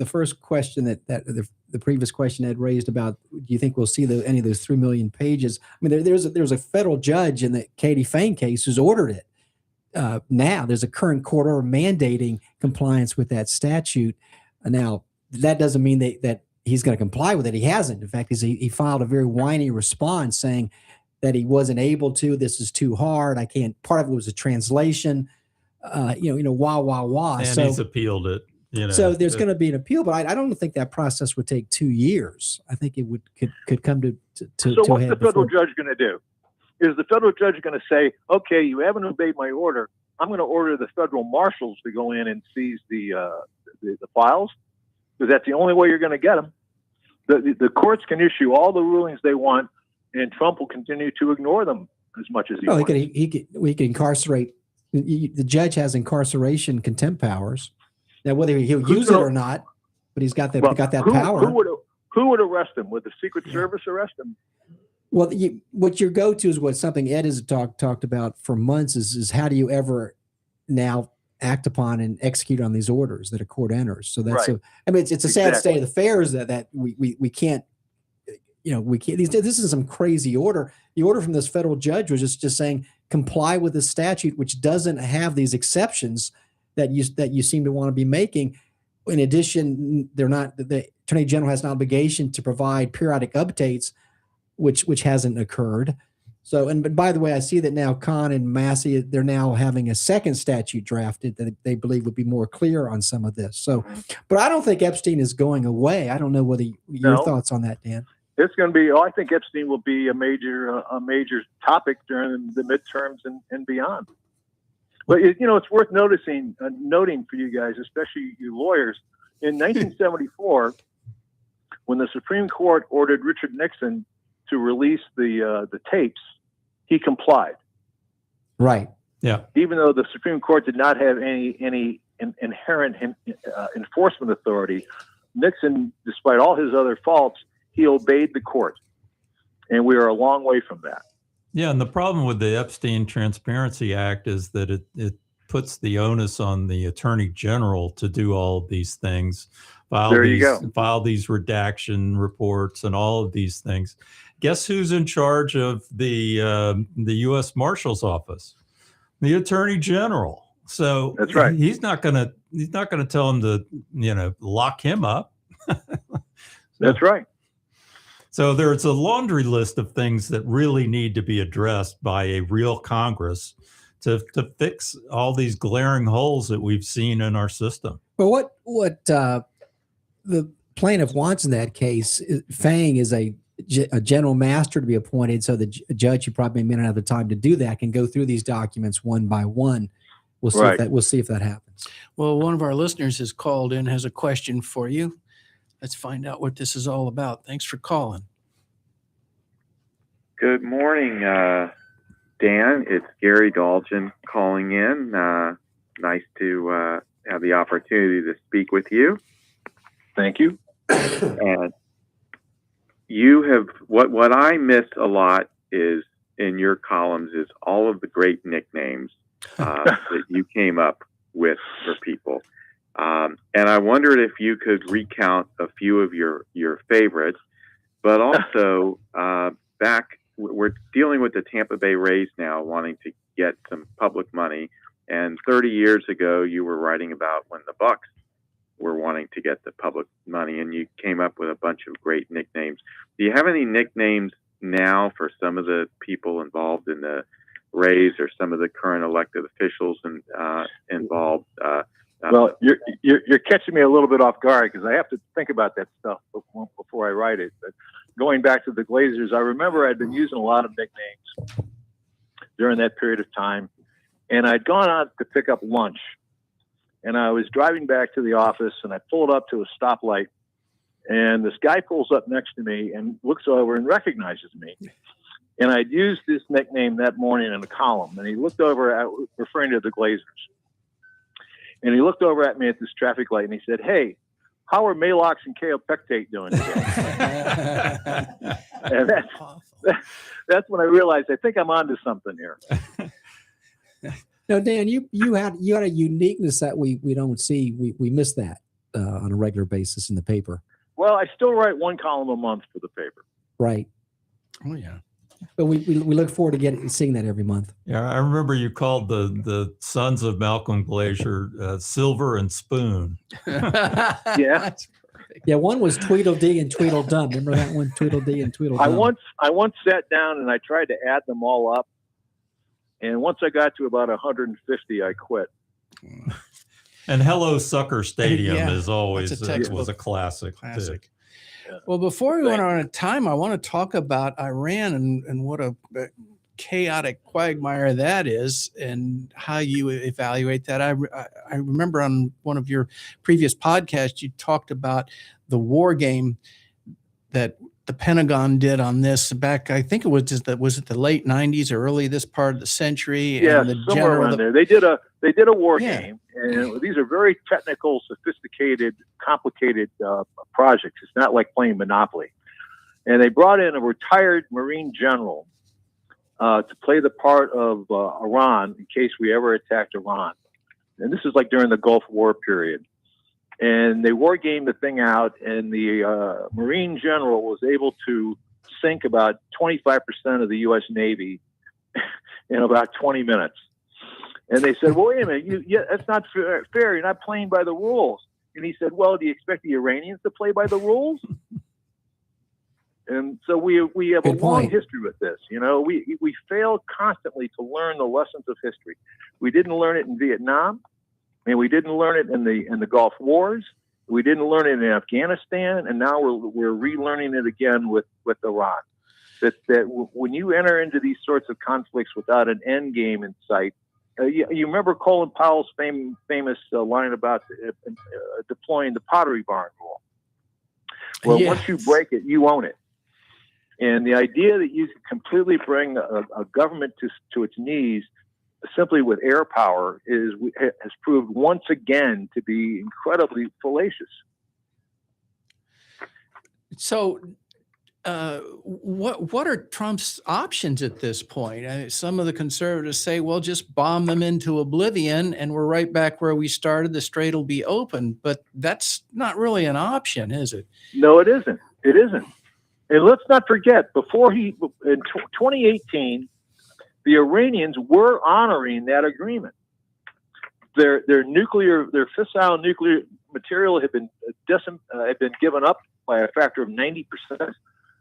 first question that the previous question had raised about, do you think we'll see any of those 3 million pages? I mean, there's a federal judge in the Katie Fain case who's ordered it. Now there's a current court order mandating compliance with that statute. Now that doesn't mean that he's going to comply with it. He hasn't. In fact, he filed a very whiny response saying that he wasn't able to. This is too hard. I can't. Part of it was a translation. Wah. And he's appealed it. So there's going to be an appeal, but I don't think that process would take 2 years. I think it could come to. So what's the federal judge going to do? Is the federal judge going to say, okay, you haven't obeyed my order. I'm going to order the federal marshals to go in and seize the files? Because that's the only way you're going to get them. The courts can issue all the rulings they want, and Trump will continue to ignore them as much as he wants. We can incarcerate. The judge has incarceration contempt powers. Now, whether he'll use it or not, but he's got that power. Who would arrest him? Would the Secret Service arrest him? Well, what your go-to is what something Ed has talked about for months is how do you ever now act upon and execute on these orders that a court enters? So that's right. It's a sad state of affairs that we can't. We can't. This is some crazy order. The order from this federal judge was just saying comply with the statute, which doesn't have these exceptions that you seem to want to be making. In addition, the Attorney General has an obligation to provide periodic updates, which hasn't occurred. So, but by the way, I see that now Khan and Massey, they're now having a second statute drafted that they believe would be more clear on some of this. So, but I don't think Epstein is going away. I don't know whether your thoughts on that, Dan. It's going to be. I think Epstein will be a major topic during the midterms and beyond. But it's worth noting for you guys, especially you lawyers, in 1974, when the Supreme Court ordered Richard Nixon to release the tapes, he complied. Right. Yeah. Even though the Supreme Court did not have any inherent enforcement authority, Nixon, despite all his other faults, he obeyed the court, and we are a long way from that. Yeah, and the problem with the Epstein Transparency Act is that it puts the onus on the Attorney General to do all of these things, file these redaction reports and all of these things. Guess who's in charge of the U.S. Marshal's Office? The Attorney General. So that's right. He's not gonna tell him to lock him up. That's right. So there's a laundry list of things that really need to be addressed by a real Congress to fix all these glaring holes that we've seen in our system. Well, what the plaintiff wants in that case, Fang is a a general master to be appointed, so the judge, who probably may not have the time to do that, can go through these documents one by one. We'll see if that happens. Well, one of our listeners has called in, has a question for you. Let's find out what this is all about. Thanks for calling. Good morning, Dan. It's Gary Dalton calling in. Nice to have the opportunity to speak with you. Thank you. And you have what I miss a lot is in your columns is all of the great nicknames that you came up with for people. And I wondered if you could recount a few of your favorites, but also we're dealing with the Tampa Bay Rays now wanting to get some public money. And 30 years ago, you were writing about when the Bucks were wanting to get the public money, and you came up with a bunch of great nicknames. Do you have any nicknames now for some of the people involved in the Rays or some of the current elected officials involved? Well, you're catching me a little bit off guard because I have to think about that stuff before I write it. But going back to the Glazers, I remember I'd been using a lot of nicknames during that period of time, and I'd gone out to pick up lunch, and I was driving back to the office, and I pulled up to a stoplight, and this guy pulls up next to me and looks over and recognizes me. And I'd used this nickname that morning in a column, and he looked over at, referring to the Glazers. And he looked over at me at this traffic light, and he said, "Hey, how are Malox and kaopectate doing today?" And that's when I realized I think I'm onto something here. No, Dan, you had a uniqueness that we don't see. We miss that on a regular basis in the paper. Well, I still write one column a month for the paper. Right. Oh yeah. But we look forward to seeing that every month. Yeah, I remember you called the sons of Malcolm Glacier Silver and Spoon. Yeah. Yeah, one was Tweedledee and Tweedledum. Remember that one, Tweedledee and Tweedledum? I once sat down and I tried to add them all up. And once I got to about 150, I quit. And Hello Sucker Stadium Yeah, is always was a classic. Classic. Too. Well, before we run out of time, I want to talk about Iran and what a chaotic quagmire that is, and how you evaluate that. I remember on one of your previous podcasts, you talked about the war game that the Pentagon did on this back. I think it was it the late 90s or early this part of the century? Yeah, and the somewhere around there. They did a war game, and these are very technical, sophisticated, complicated projects. It's not like playing Monopoly. And they brought in a retired Marine general to play the part of Iran in case we ever attacked Iran. And this is like during the Gulf War period. And they war gamed the thing out, and the Marine general was able to sink about 25% of the U.S. Navy in about 20 minutes. And they said, "Well, wait a minute, that's not fair. You're not playing by the rules." And he said, "Well, do you expect the Iranians to play by the rules?" And so we have a long history with this. You know, we fail constantly to learn the lessons of history. We didn't learn it in Vietnam. And we didn't learn it in the Gulf Wars. We didn't learn it in Afghanistan, and now we're relearning it again with Iran. That when you enter into these sorts of conflicts without an end game in sight, you remember Colin Powell's famous line about deploying the Pottery Barn rule. Well, once you break it, you own it. And the idea that you can completely bring a government to its knees simply with air power has proved once again to be incredibly fallacious. So, what are Trump's options at this point? Some of the conservatives say, "Well, just bomb them into oblivion, and we're right back where we started. The strait will be open." But that's not really an option, is it? No, it isn't. It isn't. And let's not forget, in 2018. The Iranians were honoring that agreement. Their fissile nuclear material had been given up by a factor of 90%.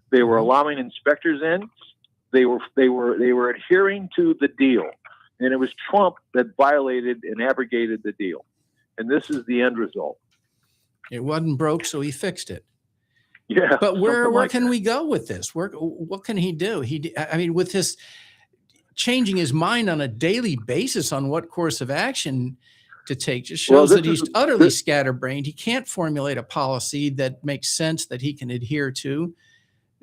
They were allowing inspectors in. They were adhering to the deal, and it was Trump that violated and abrogated the deal. And this is the end result. It wasn't broke, so he fixed it. Yeah. But where like can we go with this? What can he do? I mean, with his changing his mind on a daily basis on what course of action to take, just shows that he's utterly scatterbrained. He can't formulate a policy that makes sense that he can adhere to.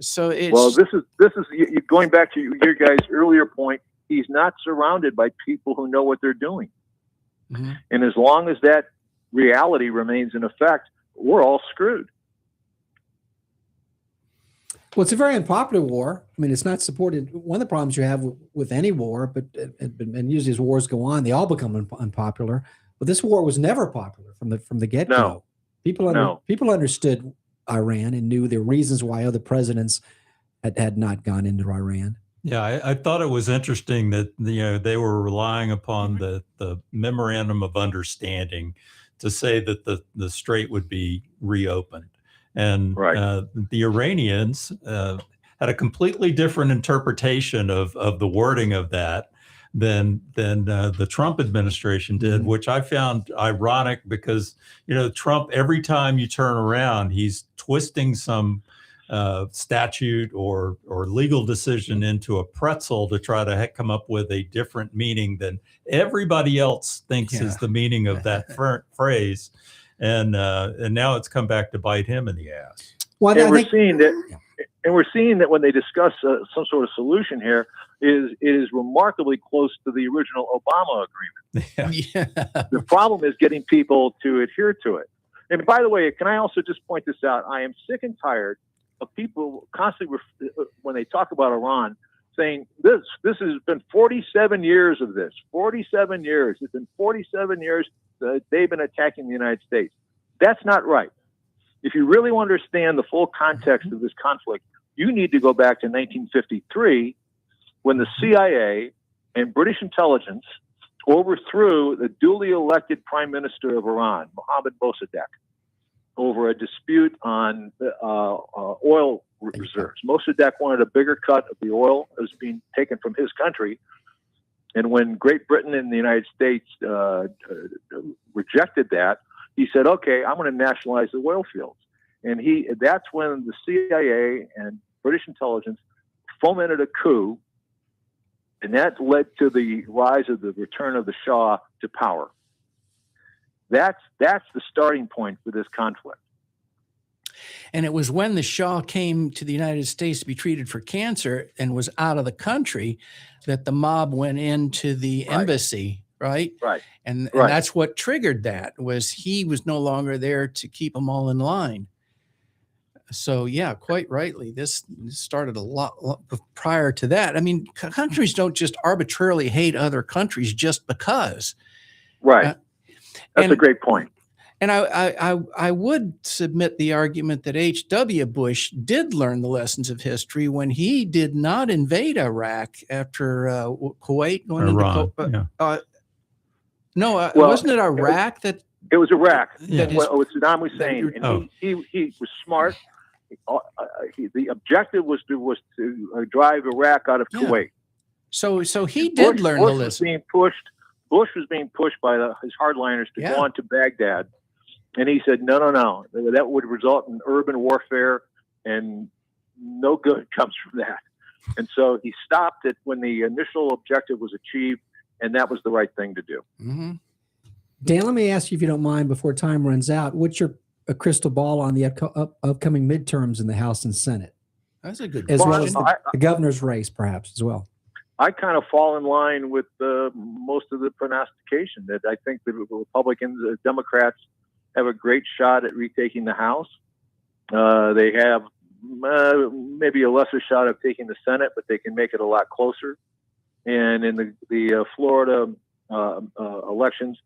So it's this is going back to your guys' earlier point. He's not surrounded by people who know what they're doing, and as long as that reality remains in effect, we're all screwed. Well, it's a very unpopular war. I mean, it's not supported. One of the problems you have with any war, but usually as wars go on, they all become unpopular. But this war was never popular from the get-go. No. People understood Iran and knew the reasons why other presidents had not gone into Iran. Yeah, I thought it was interesting that they were relying upon the memorandum of understanding to say that the strait would be reopened. And the Iranians had a completely different interpretation of the wording of that than the Trump administration did, which I found ironic because, Trump, every time you turn around, he's twisting some statute or legal decision into a pretzel to try to come up with a different meaning than everybody else thinks is the meaning of that phrase. And now it's come back to bite him in the ass. Well, we're seeing that when they discuss some sort of solution here, it is remarkably close to the original Obama agreement. Yeah. The problem is getting people to adhere to it. And by the way, can I also just point this out? I am sick and tired of people constantly, when they talk about Iran, saying this has been 47 years of this. 47 years. It's been 47 years that they've been attacking the United States. That's not right. If you really want to understand the full context of this conflict, you need to go back to 1953 when the CIA and British intelligence overthrew the duly elected prime minister of Iran, Mohammad Mossadegh, over a dispute on oil reserves. Mossadegh wanted a bigger cut of the oil that was being taken from his country. And when Great Britain and the United States rejected that, he said, okay, I'm going to nationalize the oil fields. And that's when the CIA and British intelligence fomented a coup, and that led to the rise of the return of the Shah to power. That's the starting point for this conflict. And it was when the Shah came to the United States to be treated for cancer and was out of the country that the mob went into the embassy, right? Right. And that's what triggered that, was he was no longer there to keep them all in line. So, yeah, quite rightly, this started a lot prior to that. I mean, countries don't just arbitrarily hate other countries just because. Right. That's a great point. And I would submit the argument that H.W. Bush did learn the lessons of history when he did not invade Iraq after Kuwait going Iran, into wasn't it Iraq that? It was Iraq. Yeah. With Saddam Hussein, and he was smart. The objective was to drive Iraq out of Kuwait. So he did learn the lesson. Bush was being pushed by his hardliners to go on to Baghdad. And he said, no. That would result in urban warfare, and no good comes from that. And so he stopped it when the initial objective was achieved, and that was the right thing to do. Mm-hmm. Dan, let me ask you, if you don't mind, before time runs out, what's your crystal ball on the upcoming midterms in the House and Senate? That's a good question. As well as the governor's race, perhaps, as well. I kind of fall in line with most of the prognostication that I think the Republicans, the Democrats, have a great shot at retaking the House. They have maybe a lesser shot of taking the Senate, but they can make it a lot closer. And in the Florida elections,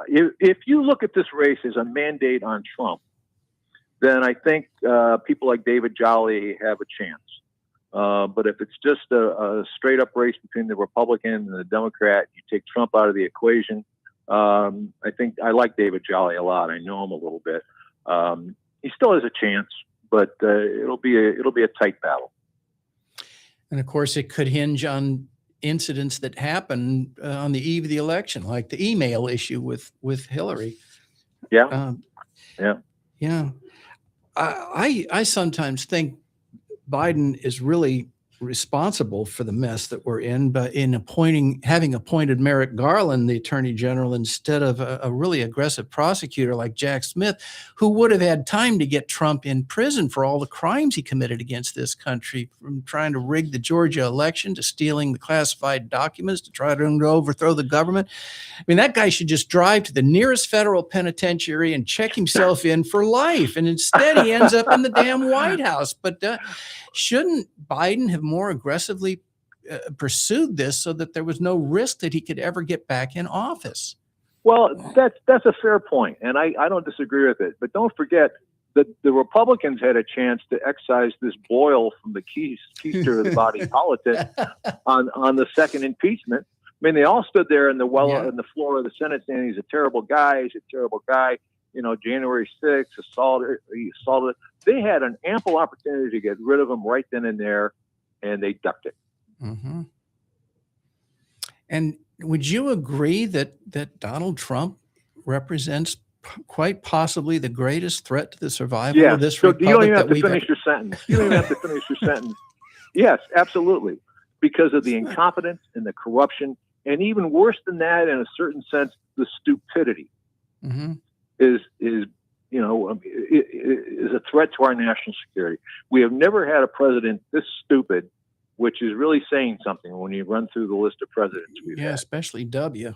if you look at this race as a mandate on Trump, then I think people like David Jolly have a chance. But if it's just a straight up race between the Republican and the Democrat, you take Trump out of the equation. I think I like David Jolly a lot. I know him a little bit. He still has a chance, but it'll be a tight battle. And of course, it could hinge on incidents that happen on the eve of the election, like the email issue with Hillary. Yeah. Yeah. I sometimes think Biden is really responsible for the mess that we're in, but in having appointed Merrick Garland, the attorney general, instead of a really aggressive prosecutor like Jack Smith, who would have had time to get Trump in prison for all the crimes he committed against this country, from trying to rig the Georgia election to stealing the classified documents to try to overthrow the government. I mean, that guy should just drive to the nearest federal penitentiary and check himself in for life. And instead he ends up in the damn White House. But shouldn't Biden have more aggressively pursued this so that there was no risk that he could ever get back in office? Well, that's a fair point, and I don't disagree with it. But don't forget that the Republicans had a chance to excise this boil from the keister of the body politic on the second impeachment. I mean, they all stood there in the floor of the Senate saying he's a terrible guy. He's a terrible guy. You know, January 6th, he assaulted. They had an ample opportunity to get rid of him right then and there, and they ducked it. Mm-hmm. And would you agree that Donald Trump represents quite possibly the greatest threat to the survival of this republic? You don't even have to finish your sentence. You don't even have to finish your sentence. Yes, absolutely. Because of the incompetence and the corruption, and even worse than that, in a certain sense, the stupidity is a threat to our national security. We have never had a president this stupid, which is really saying something when you run through the list of presidents we've had. Especially W.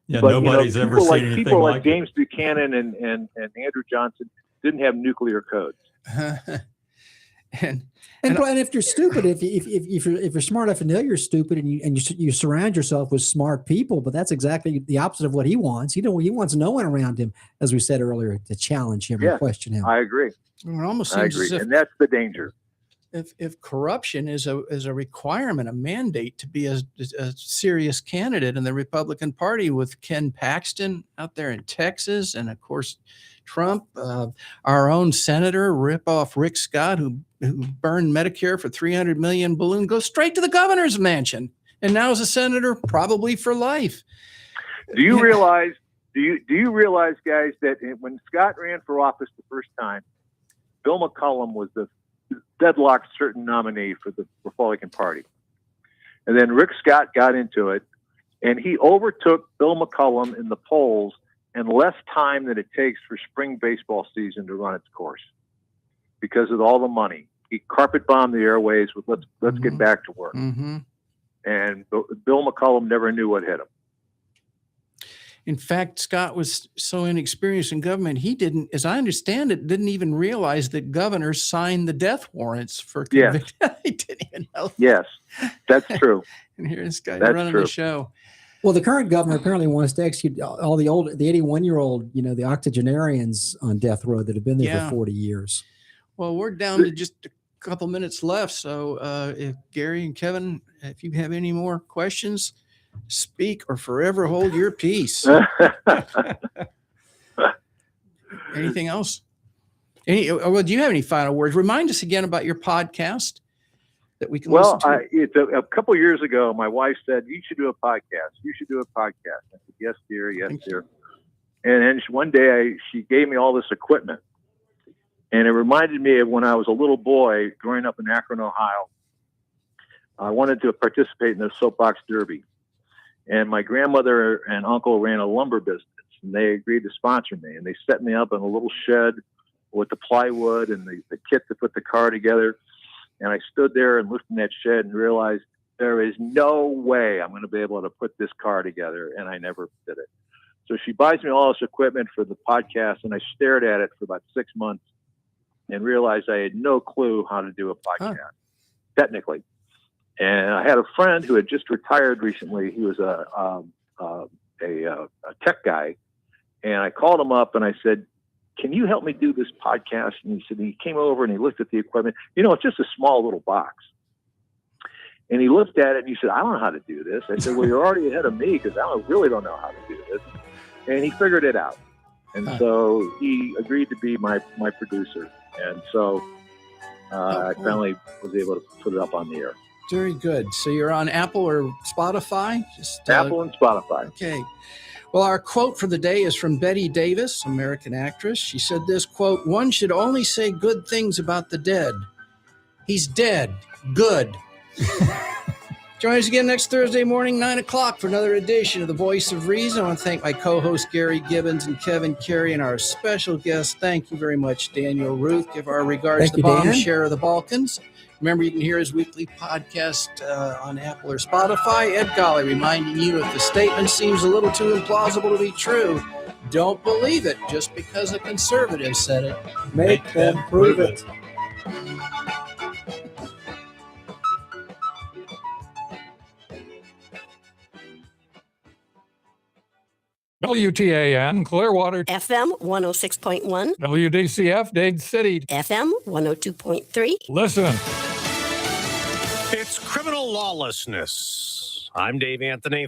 Yeah, but, nobody's ever seen anything people like like James Buchanan and Andrew Johnson didn't have nuclear codes. And if you're stupid, if you're smart enough to know you're stupid, and you surround yourself with smart people, but that's exactly the opposite of what he wants. He wants no one around him, as we said earlier, to challenge him or question him. I agree. It almost I seems agree, as if, and that's the danger. If corruption is a requirement, a mandate to be a serious candidate in the Republican Party, with Ken Paxton out there in Texas, and of course Trump, our own senator, ripoff Rick Scott, who burned Medicare for $300 million balloon, goes straight to the governor's mansion, and now is a senator probably for life. Do you realize? Do you realize, guys, that when Scott ran for office the first time, Bill McCollum was the deadlocked certain nominee for the Republican Party, and then Rick Scott got into it, and he overtook Bill McCollum in the polls in less time than it takes for spring baseball season to run its course, because of all the money. He carpet bombed the airways with let's get back to work. And Bill McCollum never knew what hit him. In fact, Scott was so inexperienced in government, he didn't, as I understand it, didn't even realize that governors signed the death warrants for conviction. He didn't even know. Yes, that's true. And here this guy running the show. Well, the current governor apparently wants to execute all the 81-year-old, the octogenarians on death row that have been there for 40 years. Well, we're down to just a couple minutes left. So if Gary and Kevin, if you have any more questions, speak or forever hold your peace. Anything else? Well, do you have any final words? Remind us again about your podcast that we can listen to. It's a couple of years ago, my wife said, you should do a podcast. You should do a podcast. I said, yes, dear. Yes, dear. And then one day she gave me all this equipment. And it reminded me of when I was a little boy growing up in Akron, Ohio. I wanted to participate in the soapbox derby. And my grandmother and uncle ran a lumber business, and they agreed to sponsor me. And they set me up in a little shed with the plywood and the kit to put the car together. And I stood there and looked in that shed and realized there is no way I'm going to be able to put this car together. And I never did it. So she buys me all this equipment for the podcast, and I stared at it for about 6 months and realized I had no clue how to do a podcast, technically. And I had a friend who had just retired recently. He was a tech guy. And I called him up and I said, can you help me do this podcast? And he said, he came over and he looked at the equipment. It's just a small little box. And he looked at it and he said, I don't know how to do this. I said, well, you're already ahead of me because I really don't know how to do this. And he figured it out. And so he agreed to be my producer. And so I finally was able to put it up on the air. Very good. So you're on Apple or Spotify? Apple and Spotify. Okay. Well, our quote for the day is from Betty Davis, American actress. She said this, quote, "One should only say good things about the dead. He's dead. Good." Join us again next Thursday morning, 9 o'clock, for another edition of The Voice of Reason. I want to thank my co-hosts, Gary Gibbons and Kevin Carey, and our special guest. Thank you very much, Daniel Ruth. Give our regards to the bomb share of the Balkans. Remember, you can hear his weekly podcast on Apple or Spotify. Ed Golly reminding you, if the statement seems a little too implausible to be true, don't believe it just because a conservative said it. Make them prove it. WTAN, Clearwater. FM 106.1. WDCF, Dade City. FM 102.3. Listen. It's criminal lawlessness. I'm Dave Anthony.